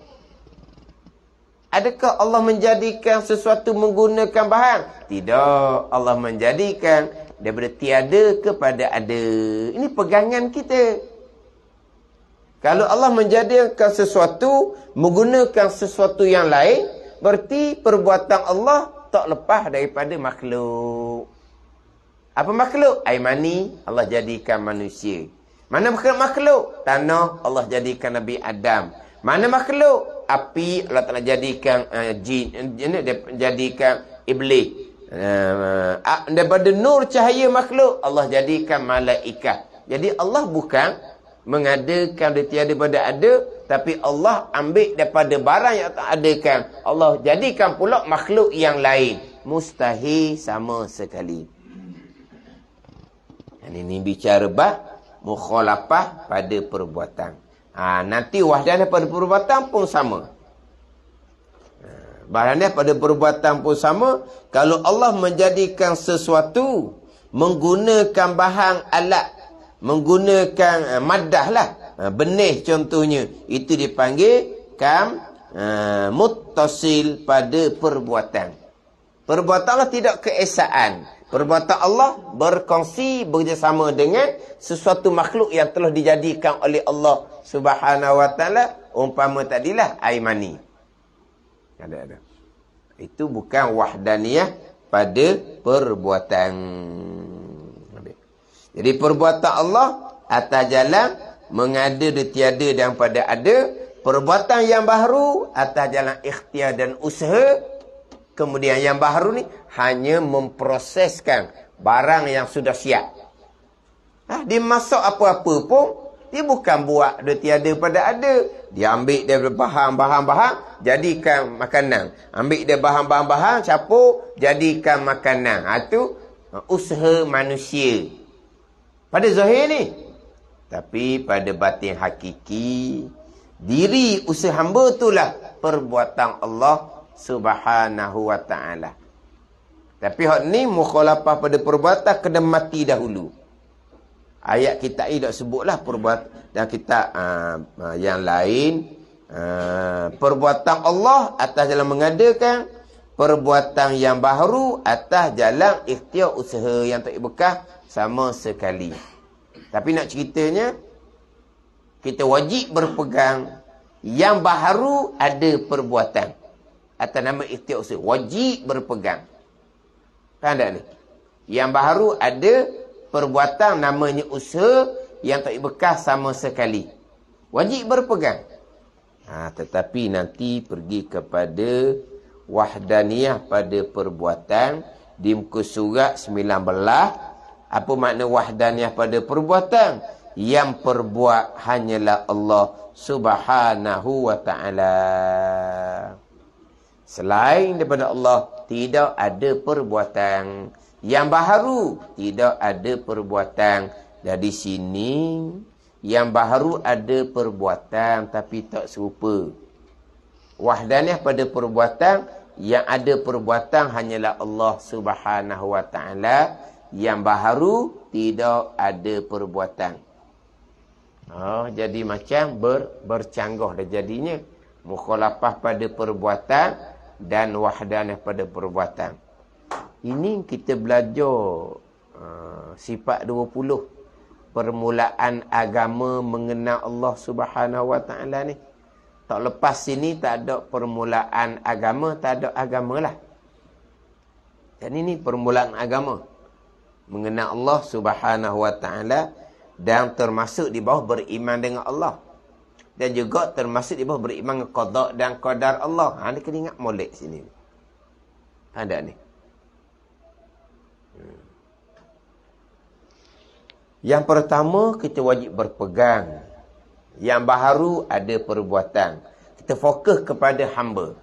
Adakah Allah menjadikan sesuatu menggunakan bahan? Tidak. Allah menjadikan daripada tiada kepada ada. Ini pegangan kita. Kalau Allah menjadikan sesuatu menggunakan sesuatu yang lain, berarti perbuatan Allah tak lepas daripada makhluk. Apa makhluk? Air mani, Allah jadikan manusia. Mana makhluk? Tanah, Allah jadikan Nabi Adam. Mana makhluk? Api, Allah Ta'ala jadikan jin, jadikan iblis. Daripada nur cahaya makhluk, Allah jadikan malaikat. Jadi Allah bukan mengadakan dari tiada pada ada, tapi Allah ambil daripada barang yang tak adakan. Allah jadikan pula makhluk yang lain. Mustahil sama sekali. Ini bicara mukhalafah pada perbuatan. Nanti wahdanah pada perbuatan pun sama. Wahdanah pada perbuatan pun sama. Kalau Allah menjadikan sesuatu menggunakan bahan alat, menggunakan maddah lah, benih contohnya, itu dipanggil kam muttasil pada perbuatan. Perbuatan Allah tidak keesaan. Perbuatan Allah berkongsi, bekerjasama dengan sesuatu makhluk yang telah dijadikan oleh Allah Subhanahu wa ta'ala. Umpama tadilah air mani. Ada. Itu bukan wahdaniyah pada perbuatan. Jadi perbuatan Allah atas jalan mengada dan tiada dan pada ada, Perbuatan yang baharu atas jalan ikhtiar dan usaha. Kemudian yang baharu ni hanya memproseskan barang yang sudah siap. Dia masak apa-apa pun, dia bukan buat dia tiada pada ada. Dia ambil dia bahan-bahan, jadikan makanan. Ambil dia bahan-bahan, campur, jadikan makanan. Itu usaha manusia. Pada zahir ni. Tapi pada batin hakiki, diri usaha hamba itulah perbuatan Allah Subhanahu wa ta'ala. Tapi hak ni mukhalafah pada perbuatan kena mati dahulu. Ayat kita ini tak sebutlah perbuatan dan kita yang lain. Perbuatan Allah atas jalan mengadakan, perbuatan yang baharu atas jalan ikhtiar usaha yang tak bekas sama sekali. Tapi nak ceritanya, kita wajib berpegang yang baharu ada perbuatan atas nama ikhtiar usaha. Wajib berpegang. Faham tak ni? Yang baharu ada perbuatan namanya usaha yang tak bekas sama sekali. Wajib berpegang. Tetapi nanti pergi kepada wahdaniyah pada perbuatan di muka surat 19. Apa makna wahdaniyah pada perbuatan? Yang perbuat hanyalah Allah Subhanahu wa ta'ala. Selain daripada Allah, tidak ada perbuatan. Yang baharu, tidak ada perbuatan. Dari sini, yang baharu ada perbuatan tapi tak serupa. Wahdaniyah pada perbuatan, yang ada perbuatan hanyalah Allah Subhanahu wa ta'ala. Yang baharu, tidak ada perbuatan. Jadi macam bercanggah dah jadinya. Mukhalafah pada perbuatan dan wahdaniyah pada perbuatan. Ini kita belajar sifat 20. Permulaan agama mengenal Allah Subhanahu wa ta'ala ni. Tak lepas sini tak ada permulaan agama, tak ada agama lah. Dan ini permulaan agama. Mengenal Allah Subhanahu wa ta'ala. Dan termasuk di bawah beriman dengan Allah. Dan juga termasuk di bawah beriman dengan qada dan qadar Allah. Ni kena ingat molek sini. Ada ni. Yang pertama, kita wajib berpegang. Yang baharu ada perbuatan. Kita fokus kepada hamba.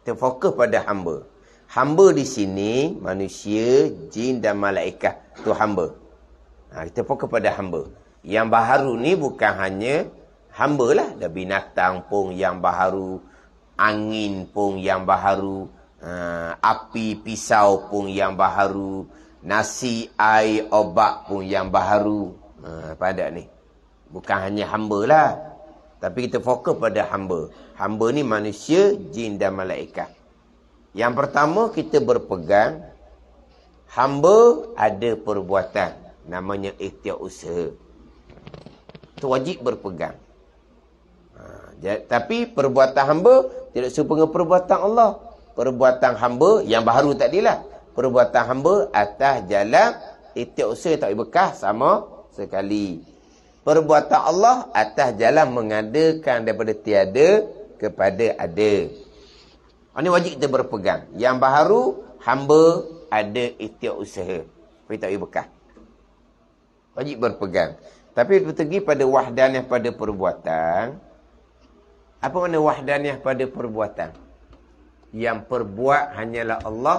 Kita fokus pada hamba. Hamba di sini, manusia, jin dan malaikat. Itu hamba. Kita fokus pada hamba. Yang baharu ni bukan hanya hamba lah. Ada binatang pun yang baharu. Angin pun yang baharu. Api, pisau pun yang baharu. Nasi, air, obat pun yang baharu. Pada ni. Bukan hanya hamba lah. Tapi kita fokus pada hamba. Hamba ni manusia, jin dan malaikat. Yang pertama kita berpegang. Hamba ada perbuatan. Namanya ikhtiar usaha. Itu wajib berpegang. Tapi perbuatan hamba tidak serupa dengan perbuatan Allah. Perbuatan hamba yang baharu tadilah. Perbuatan hamba atas jalan ikhtiar usaha tak bekas sama sekali. Perbuatan Allah atas jalan mengadakan daripada tiada kepada ada. Ini wajib kita berpegang. Yang baharu, hamba ada ikhtiar usaha. Tapi tak bekas. Wajib berpegang. Tapi pergi pada wahdaniyah pada perbuatan. Apa makna wahdaniyah pada perbuatan? Yang perbuat hanyalah Allah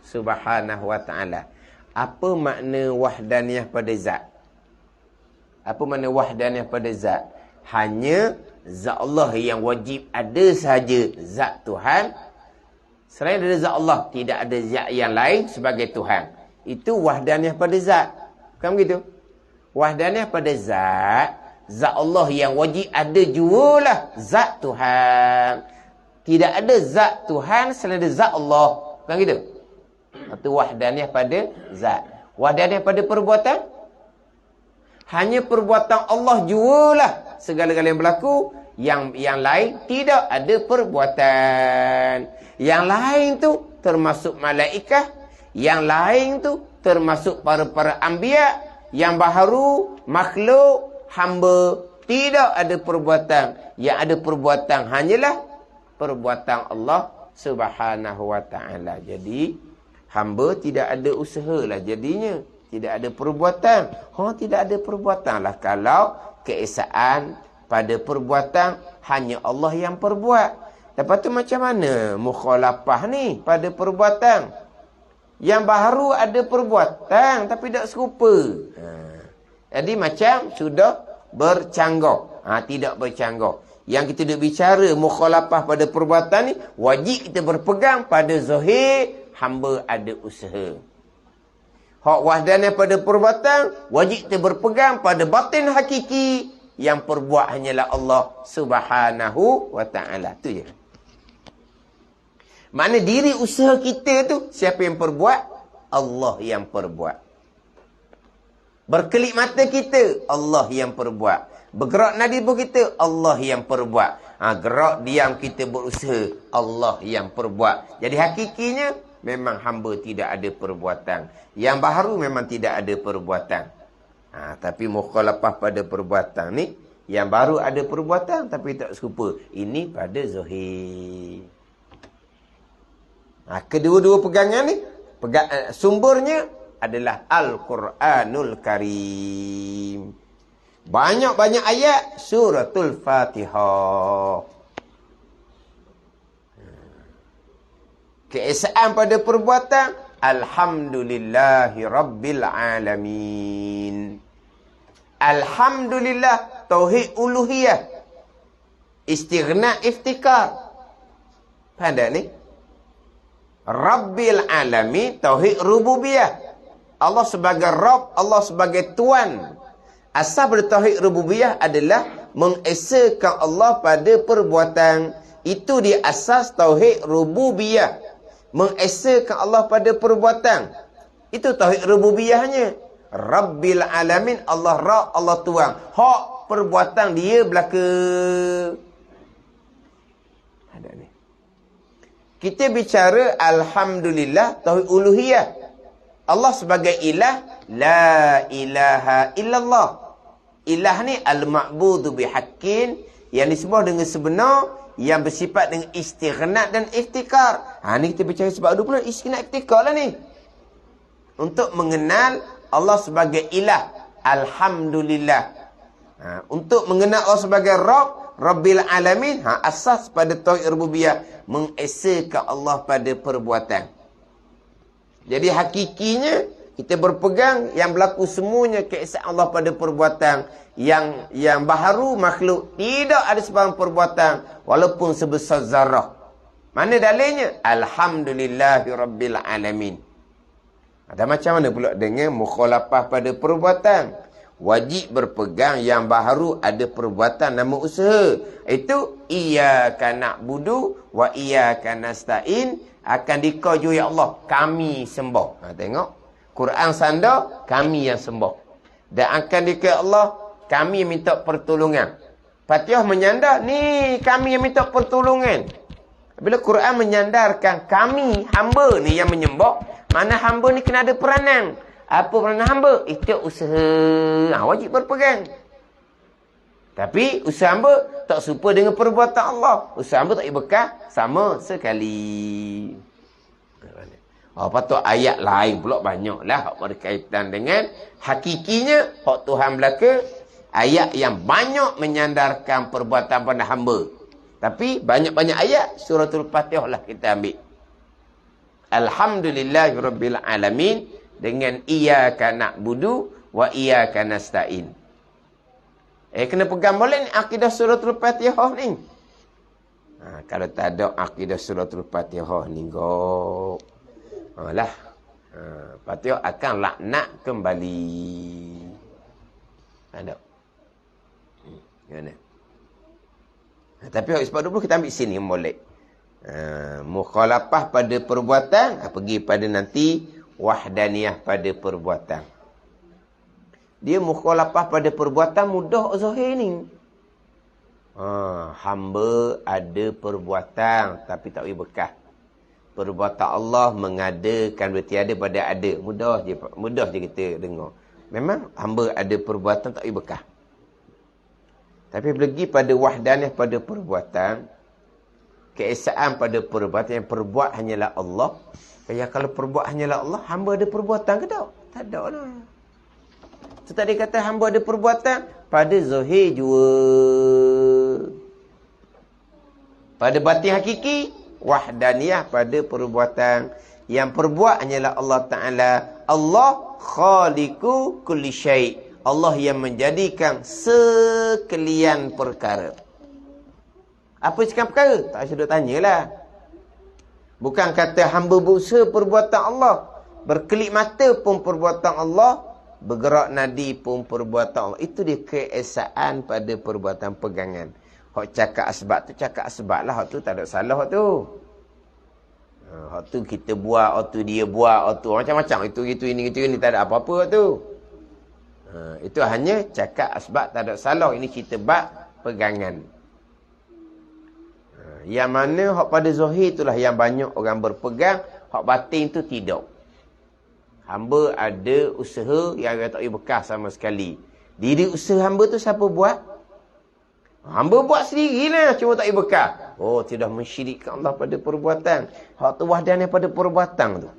Subhanahu wa ta'ala. Apa makna wahdaniyah pada zat? Apa makna wahdaniyah pada zat? Hanya zat Allah yang wajib ada sahaja zat Tuhan. Selain dari zat Allah, tidak ada zat yang lain sebagai Tuhan. Itu wahdaniyah pada zat. Bukan begitu? Wahdaniyah pada zat, zat Allah yang wajib ada jualah zat Tuhan. Tidak ada zat Tuhan selain dari zat Allah. Bukan begitu? Itu wahdaniyah pada zat. Wahdaniyah pada perbuatan, hanya perbuatan Allah jualah segala-galanya yang berlaku. Yang lain tidak ada perbuatan. Yang lain tu termasuk malaikat. Yang lain tu termasuk para anbiya. Yang baharu makhluk hamba tidak ada perbuatan. Yang ada perbuatan hanyalah perbuatan Allah Subhanahu wa ta'ala. Jadi, hamba tidak ada usaha lah jadinya. Tidak ada perbuatan. Tidak ada perbuatan lah. Kalau keesaan pada perbuatan, hanya Allah yang perbuat. Lepas tu macam mana mukhalafah ni pada perbuatan? Yang baru ada perbuatan tapi tak serupa. Jadi macam sudah bercanggah. Tidak bercanggah. Yang kita duk bicara mukhalafah pada perbuatan ni, wajib kita berpegang pada zahir hamba ada usaha. Hak wahdanah pada perbuatan, wajib kita berpegang pada batin hakiki yang perbuat hanyalah Allah Subhanahu wa ta'ala. Tu je. Makna diri usaha kita tu, siapa yang perbuat? Allah yang perbuat. Berkelip mata kita, Allah yang perbuat. Bergerak nadi pun kita, Allah yang perbuat. Gerak diam kita berusaha, Allah yang perbuat. Jadi hakikinya, memang hamba tidak ada perbuatan. Yang baru memang tidak ada perbuatan. Tapi mukhalafah pada perbuatan ni, yang baru ada perbuatan tapi tak serupa. Ini pada zahir. Kedua-dua pegangan ni, sumbernya adalah Al-Quranul Karim. Banyak-banyak ayat suratul Fatihah. Keesaan pada perbuatan, Alhamdulillahi Rabbil Alamin. Alhamdulillah, tauhid uluhiyah. Istighna iftikar. Faham tak ni? Rabbil Alamin, tauhid rububiyah. Allah sebagai Rabb, Allah sebagai Tuan. Asal pada tauhid rububiyah adalah mengesakan Allah pada perbuatan. Itu dia asas tauhid rububiyah. Mengesakan Allah pada perbuatan. Itu tauhid rububiyahnya. Rabbil Alamin, Allah Rabb, Allah Tuan. Hak perbuatan dia belaka. Ada ni. Kita bicara Alhamdulillah, tauhid uluhiyah. Allah sebagai ilah, la ilaha illallah. Ilah ni al-ma'budu bihaqqin, yang disebut dengan sebenar, yang bersifat dengan istighnaq dan iftikar. Ni kita bicara sebab ada pula istighnaq iftikar lah ni. Untuk mengenal Allah sebagai ilah, Alhamdulillah. Untuk mengenal Allah sebagai Rabb, Rabbil Alamin, asas pada tauhid rububiyah, mengesakan Allah pada perbuatan. Jadi hakikinya kita berpegang yang berlaku semuanya keesaan Allah pada perbuatan, yang baharu makhluk tidak ada sebarang perbuatan walaupun sebesar zarah. Mana dalilnya? Alhamdulillahirabbil alamin. Ada macam mana pula dengan mukhalafah pada perbuatan? Wajib berpegang yang baharu ada perbuatan nama usaha. Itu iyyaka na'budu wa iyyaka nasta'in, akan dikau ya Allah, kami sembah. Tengok. Quran sanda, kami yang sembah. Dan akan dikau Allah, kami minta pertolongan. Fatihah menyandar, ni kami yang minta pertolongan. Bila Quran menyandarkan kami, hamba ni yang menyembah, mana hamba ni kena ada peranan. Apa peranan hamba? Itu usaha. Wajib berpegang. Tapi usaha hamba tak serupa dengan perbuatan Allah. Usaha hamba tak berkah sama sekali. Patut ayat lain pula banyaklah hak berkaitan dengan hakikinya hak Tuhan belaka. Ayat yang banyak menyandarkan perbuatan pada hamba. Tapi banyak-banyak ayat suratul Fatihah lah kita ambil. Alhamdulillahirabbil alamin dengan iyyaka na'budu wa iyyaka nasta'in. Kena pegang boleh ni akidah suratul Fatihah ni. Kalau tak ada akidah suratul Fatihah ni go. Fatihah akan laknat kembali. Ada. Gimana? Tapi sebab 20 kita ambil sini molek. Mukhalafah pada perbuatan, pergi pada nanti wahdaniyah pada perbuatan. Dia mukhalafah pada perbuatan mudah zahir ni. Hamba ada perbuatan tapi tak boleh bekas. Perbuatan Allah mengadakan berarti ada pada ada. Mudah je kita dengar. Memang hamba ada perbuatan tak boleh bekas. Tapi pergi pada wahdaniyah pada perbuatan, keesaan pada perbuatan yang perbuat hanyalah Allah. Kalau perbuat hanyalah Allah, hamba ada perbuatan ke tak? Tak ada lah. So, tadi kata hamba ada perbuatan pada zahir jua. Pada batin hakiki, wahdaniyah pada perbuatan. Yang perbuat hanyalah Allah Ta'ala. Allah khaliqu kulli syai'. Allah yang menjadikan sekalian perkara. Apa sekian perkara? Tak usah tanyalah. Bukan kata hamba berusaha perbuatan Allah. Berkelip mata pun perbuatan Allah. Bergerak nadi pun perbuatan Allah. Itu dia keesaan pada perbuatan pegangan. Hak cakap asbab tu cakap asbab lah. Hak tu tak ada salah hak tu. Hak tu kita buat, hak tu dia buat, hak tu macam-macam. Itu ini, tak ada apa-apa hak tu. Itu hanya cakap asbab tak ada salah. Ini kita bab pegangan. Yang mana hak pada zahir itulah yang banyak orang berpegang. Hak batin tu tidak. Hamba ada usaha yang tak boleh bekas sama sekali. Diri usaha hamba tu siapa buat? Hamba buat sendirilah, cuma tak boleh bekas. Oh, tidak mensyirikkan Allah pada perbuatan. Hak tu wahdaniyah pada perbuatan tu.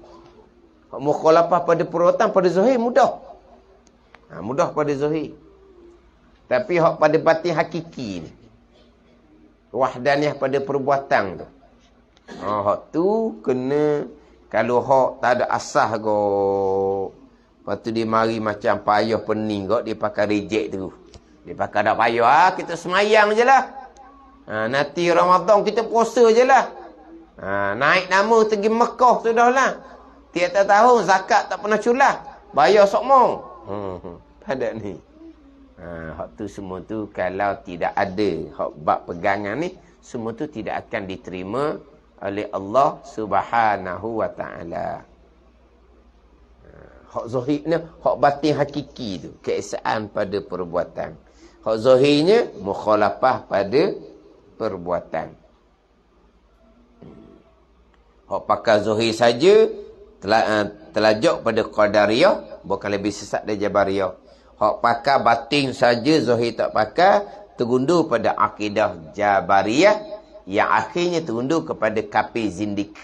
Hak mukhalafah pada perbuatan pada zahir mudah. Mudah pada zahir. Tapi hak pada batin hakiki ni, wahdaniyah pada perbuatan tu. Hak tu kena, kalau hak tak ada asah kot. Lepas tu dia mari macam payah pening kot, dia pakai reject tu. Dia pakai tak payah, kita semayang je lah. Nanti Ramadan kita puasa je lah. Naik nama pergi Mekah sudah lah. Tiap-tiap tahun zakat tak pernah culah. Bayar sokmong. Pada ni. Hak tu semua tu kalau tidak ada hak bab pegangan ni, semua tu tidak akan diterima oleh Allah Subhanahu wa taala. Hak zahirnya, hak batin hakiki tu, keesaan pada perbuatan. Hak zahirnya mukhalafah pada perbuatan. Hak pakai zahir saja telajak pada qadariyah, bukan lebih sesat dari jabariyah. Hak pakai batin saja, zahir tak pakai, terundur pada akidah Jabariyah yang akhirnya terundur kepada kafir zindik.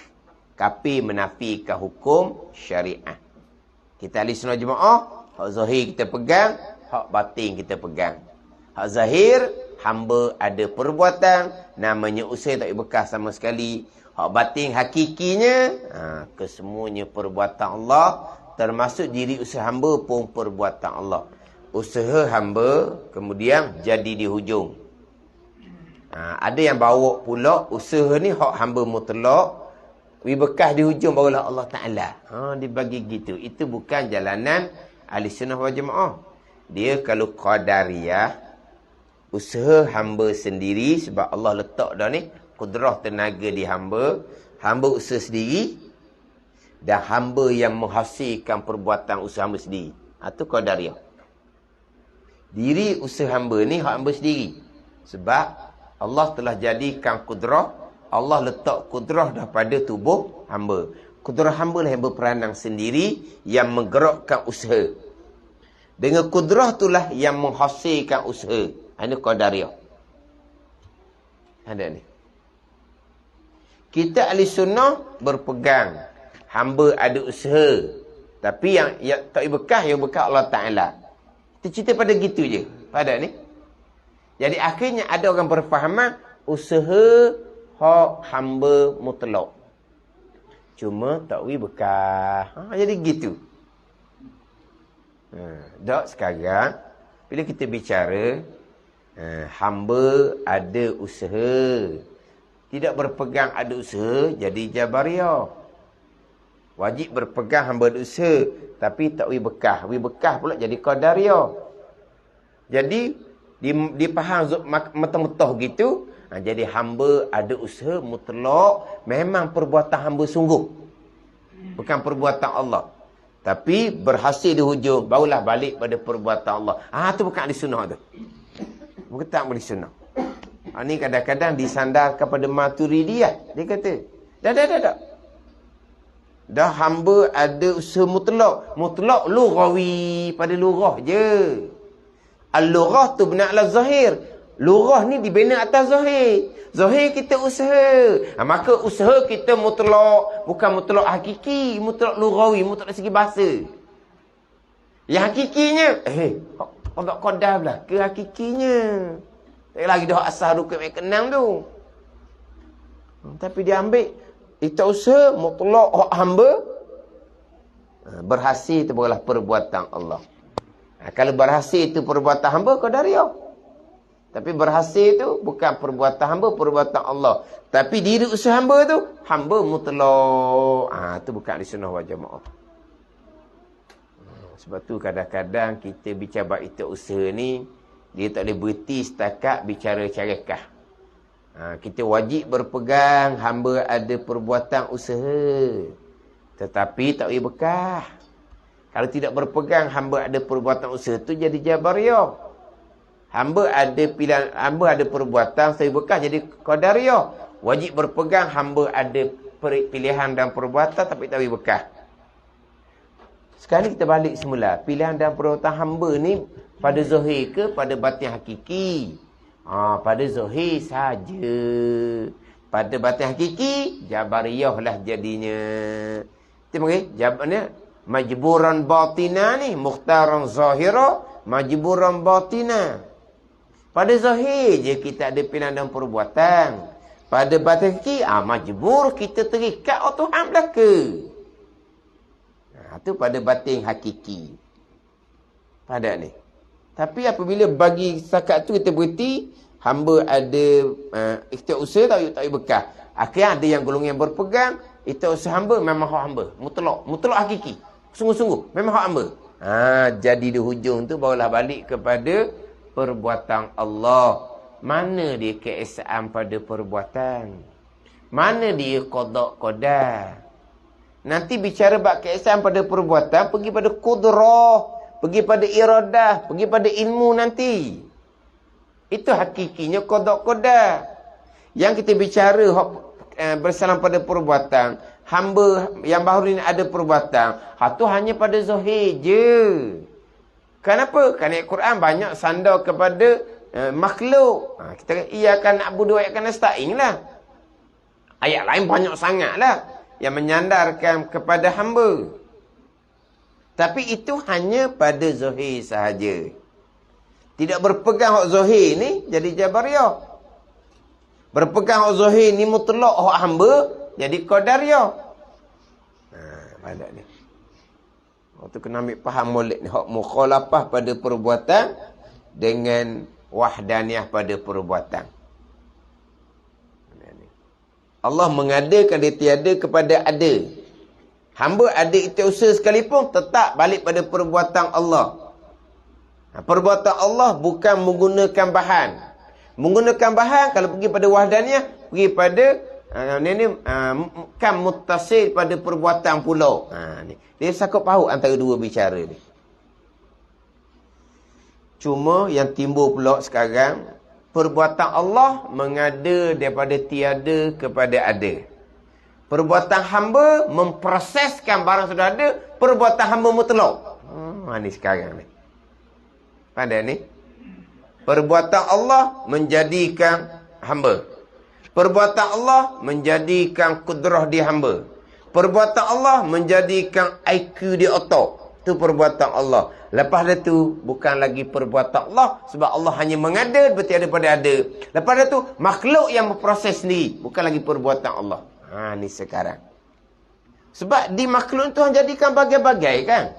Kafir menafikan hukum syariah. Kita ahli sunnah jemaah, hak zahir kita pegang, hak batin kita pegang. Hak zahir, hamba ada perbuatan, namanya usaha tak bekas sama sekali. Hak batin hakikinya, kesemuanya perbuatan Allah, termasuk diri usaha hamba pun perbuatan Allah. Usaha hamba kemudian jadi di hujung. Ada yang bawa pula usaha ni hak hamba mutlak, bekas di hujung barulah Allah Ta'ala. Dia bagi gitu. Itu bukan jalanan ahli sunnah wal jamaah. Dia kalau qadariyah, usaha hamba sendiri, sebab Allah letak dah ni kudrah tenaga di hamba. Hamba usaha sendiri, dan hamba yang menghasilkan perbuatan usaha hamba sendiri. Itu qadariyah. Diri usaha hamba ni hak hamba sendiri. Sebab Allah telah jadikan kudrah, Allah letak kudrah dah pada tubuh hamba. Kudrah hamba lah yang berperanan sendiri, yang menggerakkan usaha. Dengan kudrah itulah yang menghasilkan usaha. Ini qadariyah. Ada ni. Kita ahli sunnah berpegang, hamba ada usaha. Tapi yang tak bekas, yang bekas Allah Ta'ala. Kita cerita pada gitu je. Pada ni. Jadi akhirnya ada orang berfahaman usaha hak hamba mutlak. Cuma tak boleh bekas. Jadi gitu. Dok sekarang bila kita bicara hamba ada usaha, tidak berpegang ada usaha, jadi jabariyah. Wajib berpegang hamba ada usaha, tapi tak boleh bekas. Boleh bekas pula jadi qadariyah. Jadi dipaham metah-metah gitu. Jadi hamba ada usaha mutlak, memang perbuatan hamba sungguh. Bukan perbuatan Allah. Tapi berhasil di hujung, barulah balik pada perbuatan Allah. Tu bukan ahli sunnah tu. Bukan tak ahli sunnah. Ini kadang-kadang disandarkan pada Maturidiyah. Dia kata, dah. Dah hamba ada usaha mutlak. Mutlak lughawi, pada lughah je. Al-lughah tu bina ala zahir. Lurah ni dibina atas zahir. Zahir kita usaha. Maka usaha kita mutlak. Bukan mutlak hakiki. Mutlak lurawi. Mutlak segi bahasa. Yang hakikinya. Kodok kodah pula. Ke hakikinya. Tak lagi dah asal rukun yang kenang tu. Tapi dia ambil. Kita usaha mutlak hak hamba. Berhasil itu bukanlah perbuatan Allah. Kalau berhasil itu perbuatan hamba, qadariyah. Tapi berhasil itu bukan perbuatan hamba, perbuatan Allah. Tapi diri usaha hamba tu, hamba mutlak. Itu bukan ahli sunnah wal jamaah. Sebab tu kadang-kadang kita bicara itu usaha ni, dia tak boleh berhenti setakat bicara carakah. Kita wajib berpegang hamba ada perbuatan usaha. Tetapi tak boleh bekah. Kalau tidak berpegang hamba ada perbuatan usaha tu jadi jabariyah. Hamba ada pilihan, hamba ada perbuatan saya bekah jadi qadariyah. Wajib berpegang hamba ada pilihan dan perbuatan tapi tak boleh bekah. Sekali kita balik semula. Pilihan dan perbuatan hamba ni pada zahir ke pada batin hakiki? Pada zahir saja. Pada batin hakiki, jabariyah lah jadinya. Tengok okay? Jawabannya majburan batina ni, mukhtaran zahira, majburan batina. Pada zahir je kita ada pilihan dan perbuatan. Pada batin hakiki, majbur kita terikat Tuhan belaka. Itu pada batin hakiki. Pada ni. Tapi apabila bagi setakat tu kita berhenti, hamba ada ikhtiar usaha tak bekah. Akhirnya ada yang golongan yang berpegang, ikhtiar usaha hamba memang hak hamba. Mutlak hakiki. Sungguh-sungguh memang hak hamba. Jadi di hujung tu barulah balik kepada perbuatan Allah. Mana dia keesaan pada perbuatan? Mana dia qada. Nanti bicara bab keesaan pada perbuatan, pergi pada qudrah, pergi pada iradah, pergi pada ilmu nanti. Itu hakikinya qada. Yang kita bicara bersalam pada perbuatan, hamba yang baru ini ada perbuatan, tu hanya pada zahir je. Kenapa? Kerana Al-Quran banyak sandar kepada makhluk. Kita kata, iyyaka na'budu wa iyyaka nasta'in lah. Ayat lain banyak sangat lah yang menyandarkan kepada hamba. Tapi itu hanya pada zahir sahaja. Tidak berpegang hak zahir ni jadi jabariyah. Berpegang hak zahir ni mutlak hak hamba jadi qadariyah. Balik ni. Waktu kena ambil faham molek ni. Hak mukhalafah pada perbuatan dengan wahdaniyah pada perbuatan. Allah mengadakan dia tiada kepada ada. Hamba ada ikhtiar usaha sekalipun tetap balik pada perbuatan Allah. Perbuatan Allah bukan menggunakan bahan. Menggunakan bahan kalau pergi pada wahdaniyah, pergi pada kan muttasil pada perbuatan pula. Ni. Dia sakut paut antara dua bicara ni. Cuma yang timbul pula sekarang, perbuatan Allah mengada daripada tiada kepada ada. Perbuatan hamba memproseskan barang sudah ada, perbuatan hamba mutlak. Ni sekarang ni. Pandai ni. Perbuatan Allah menjadikan hamba. Perbuatan Allah menjadikan kudrah di hamba. Perbuatan Allah menjadikan IQ di otak. Itu perbuatan Allah. Lepas itu bukan lagi perbuatan Allah. Sebab Allah hanya mengada berarti ada pada ada. Lepas itu makhluk yang berproses sendiri. Bukan lagi perbuatan Allah. Ni sekarang. Sebab di makhluk Tuhan jadikan bagai-bagai kan.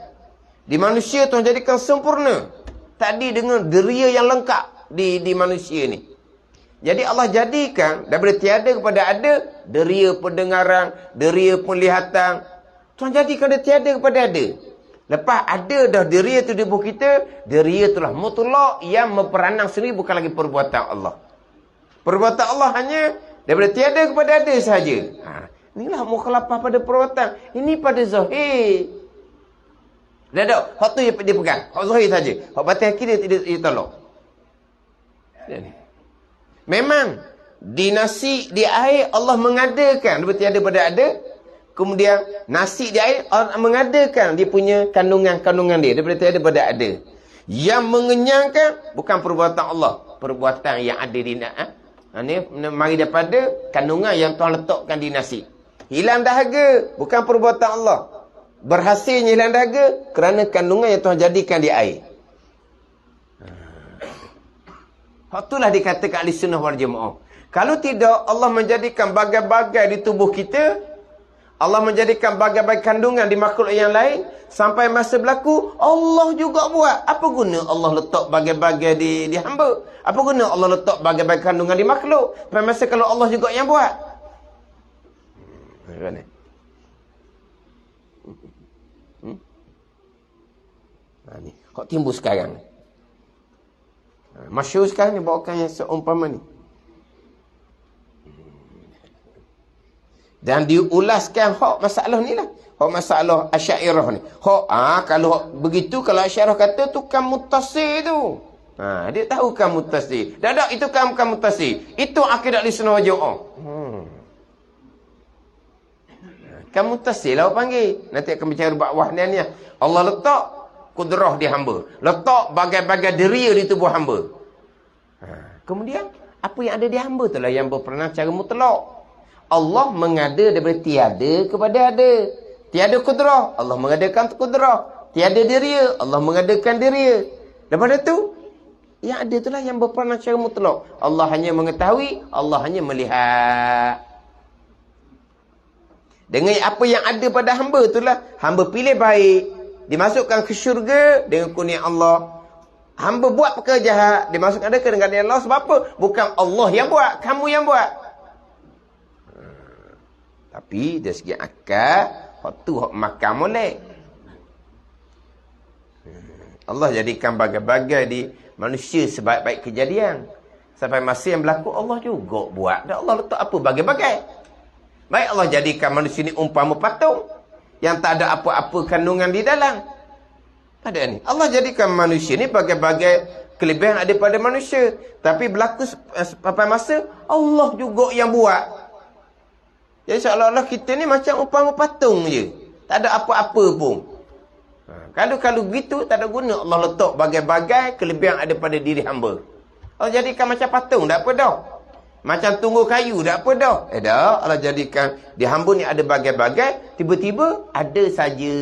Di manusia Tuhan jadikan sempurna. Tadi dengan deria yang lengkap di manusia ni. Jadi Allah jadikan daripada tiada kepada ada, deria pendengaran, deria penglihatan. Tuhan jadikan dia tiada kepada ada. Lepas ada dah deria tu di tubuh kita, deria itulah mutlak yang memperanang sendiri bukan lagi perbuatan Allah. Perbuatan Allah hanya daripada tiada kepada ada sahaja. Inilah mukhalafah pada perbuatan. Ini pada zahir. Dah tak? Hak tu dia pegang. Hak zahir saja. Hak batin hati dia tolak. Memang di nasi, di air Allah mengadakan daripada tiada pada ada. Kemudian nasi di air Allah mengadakan dia punya kandungan-kandungan dia daripada tiada pada ada. Yang mengenyangkan bukan perbuatan Allah. perbuatan yang ada di ni mari daripada kandungan yang Tuhan letakkan di nasi. Hilang dahaga bukan perbuatan Allah. Berhasilnya hilang dahaga kerana kandungan yang Tuhan jadikan di air. Itulah dikatakan ahli sunnah wal jamaah. Kalau tidak, Allah menjadikan bagai-bagai di tubuh kita, Allah menjadikan bagai-bagai kandungan di makhluk yang lain, sampai masa berlaku, Allah juga buat. Apa guna Allah letak bagai-bagai di hamba? Apa guna Allah letak bagai-bagai kandungan di makhluk? Sampai masa kalau Allah juga yang buat. Ni, kok timbul sekarang. Masyhur sekarang ni bawakan yang seumpama ni. Dan diulaskan hak masalah ni lah. Hak masalah Asy'ariyah ni. Kalau begitu, kalau Asy'ariyah kata tu kan muttasil tu. Dia tahu kan muttasil. Tak, itu kan muttasil. Itu akidah Ahlussunnah wal Jamaah. Kan muttasil lah panggil. Nanti akan bicara bab wahdaniyah. Allah letak kudrah di hamba. Letak bagai-bagai deria di tubuh hamba. Kemudian, apa yang ada di hamba itulah yang berperanan secara mutlak. Allah mengada daripada tiada kepada ada. Tiada kudrah, Allah mengadakan kudrah. Tiada deria, Allah mengadakan deria. Daripada tu, yang ada itulah yang berperanan secara mutlak. Allah hanya mengetahui, Allah hanya melihat. Dengan apa yang ada pada hamba itulah, hamba pilih baik. Dimasukkan ke syurga dengan kurnia Allah. Hamba buat perkara jahat, dimasukkan ke dengan Allah. Sebab apa? Bukan Allah yang buat, kamu yang buat. Tapi dari segi akal, waktu hak makan molek. Allah jadikan bagai-bagai di manusia sebaik-baik kejadian. Sampai masa yang berlaku, Allah juga buat. Dan Allah letak apa? Bagai-bagai. Baik Allah jadikan manusia ni umpama patung yang tak ada apa-apa kandungan di dalam. Ada ni. Allah jadikan manusia ni bagai-bagai kelebihan ada pada manusia. Tapi berlaku sampai masa, Allah juga yang buat. Jadi seolah-olah kita ni macam umpama patung je. Tak ada apa-apa pun. Kalau begitu, tak ada guna Allah letak bagai-bagai kelebihan ada pada diri hamba. Allah jadikan macam patung, tak apa dah. Macam tunggu kayu, tak apa dah. Dah, Allah jadikan di hamba ni ada bagai-bagai. Tiba-tiba ada saja.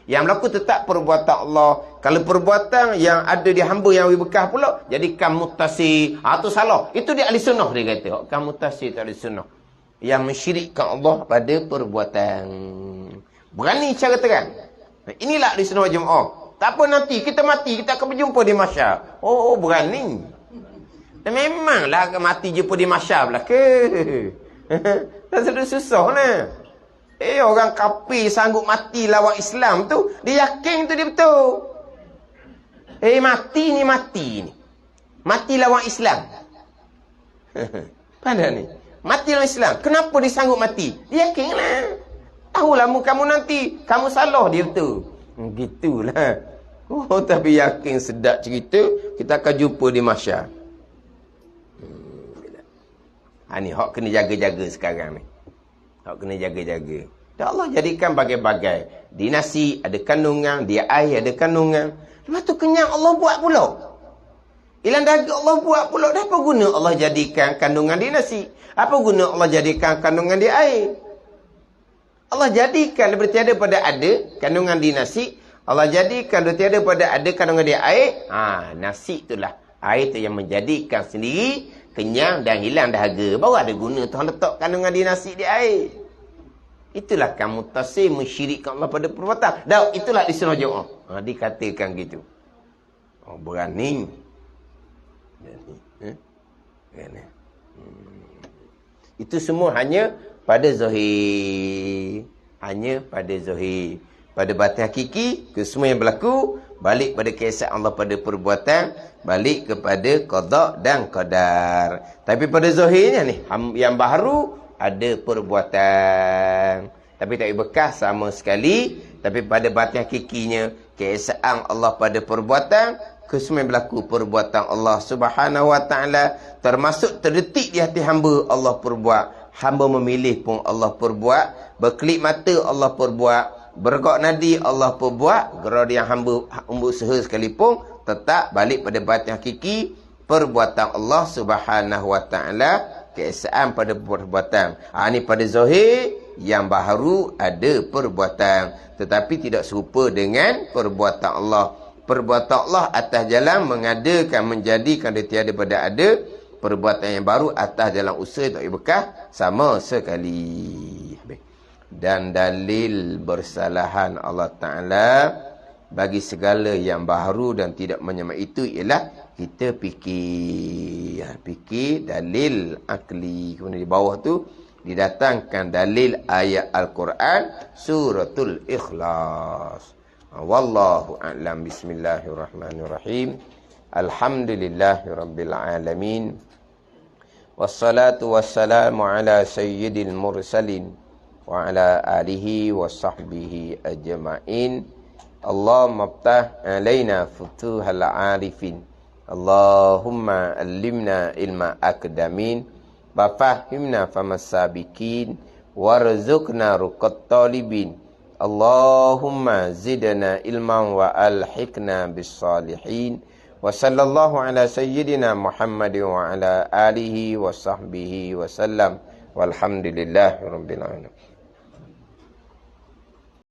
Yang berlaku tetap perbuatan Allah. Kalau perbuatan yang ada di hamba yang bekas pula, jadikan muttasi. Itu salah. Itu di ahli sunnah dia kata. Kan muttasi itu ahli sunnah. Yang mensyirikkan Allah pada perbuatan. Berani cara terang. Inilah ahli sunnah wal jamaah. Tak apa nanti, kita mati, kita akan berjumpa di mahsyar. Oh, berani. Dan memanglah akan mati jumpa di mahsyar pula ke? Tak susah lah. Orang kafir sanggup mati lawan Islam tu, dia yakin tu dia betul. Mati ni. Mati lawan Islam. Pandai ni. Mati lawan Islam. Kenapa dia sanggup mati? Dia yakin lah. Tahulah kamu nanti. Kamu salah dia betul. Gitulah. Tapi yakin sedap cerita, kita akan jumpa di mahsyar. Ni hak kena jaga-jaga sekarang ni. Hak kena jaga-jaga. Dan Allah jadikan bagai-bagai. Di nasi ada kandungan, di air ada kandungan. Lepas tu kenyang Allah buat pula. Hilang dahaga Allah buat pula. Dah apa guna Allah jadikan kandungan di nasi? Apa guna Allah jadikan kandungan di air? Allah jadikan daripada tiada pada ada kandungan di nasi. Allah jadikan daripada tiada pada ada kandungan di air. Nasi itulah. Air itu yang menjadikan sendiri kenyang dan hilang dahaga. Baru ada guna Tuhan letak kandungan di nasi di air. Itulah kamu tasir mensyirikkan Allah pada perbuatan. Dan itulah di sunnah jamaah. Dikatakan gitu. Berani. Itu semua hanya pada zahir. Hanya pada zahir. Pada batin hakiki, ke semua yang berlaku, balik pada kisah Allah pada perbuatan, balik kepada qada dan qadar. Tapi pada zahirnya ni, yang baru ada perbuatan. Tapi tak bekas sama sekali. Tapi pada batin hakikinya, keesaan Allah pada perbuatan, kesemua yang berlaku perbuatan Allah Subhanahu wa ta'ala, termasuk terdetik di hati hamba Allah perbuat. Hamba memilih pun Allah perbuat. Berkelip mata Allah perbuat. Bergerak nadi Allah perbuat. Gerak yang hamba usaha sekalipun, tetap balik pada batin hakiki. perbuatan Allah Subhanahu wa taala, keesaan pada perbuatan. Ini pada zahir yang baharu ada perbuatan, tetapi tidak serupa dengan perbuatan Allah. Perbuatan Allah atas jalan mengadakan, menjadikan dia tiada pada ada. Perbuatan yang baru atas jalan usaha tak bekas sama sekali. Dan dalil bersalahan Allah Ta'ala bagi segala yang baharu dan tidak menyamai itu ialah kita fikir. Fikir dalil akli. Kemudian di bawah tu didatangkan dalil ayat Al-Quran suratul Ikhlas. Wallahu a'lam. Bismillahirrahmanirrahim. Alhamdulillahirabbil alamin. Wassalatu wassalamu ala sayyidil mursalin wa ala alihi wa sahbihi ajma'in. Allahumma ftah alaina futuhal arifin. Allahumma allimna ilma akdamin wa fahimna famasabikin warzuqna ruqat talibin. Allahumma zidna ilman wa alhiqna bis salihin. Wa sallallahu ala sayyidina Muhammad wa ala alihi wa sahbihi wa sallam. Walhamdulillahi rabbil alamin.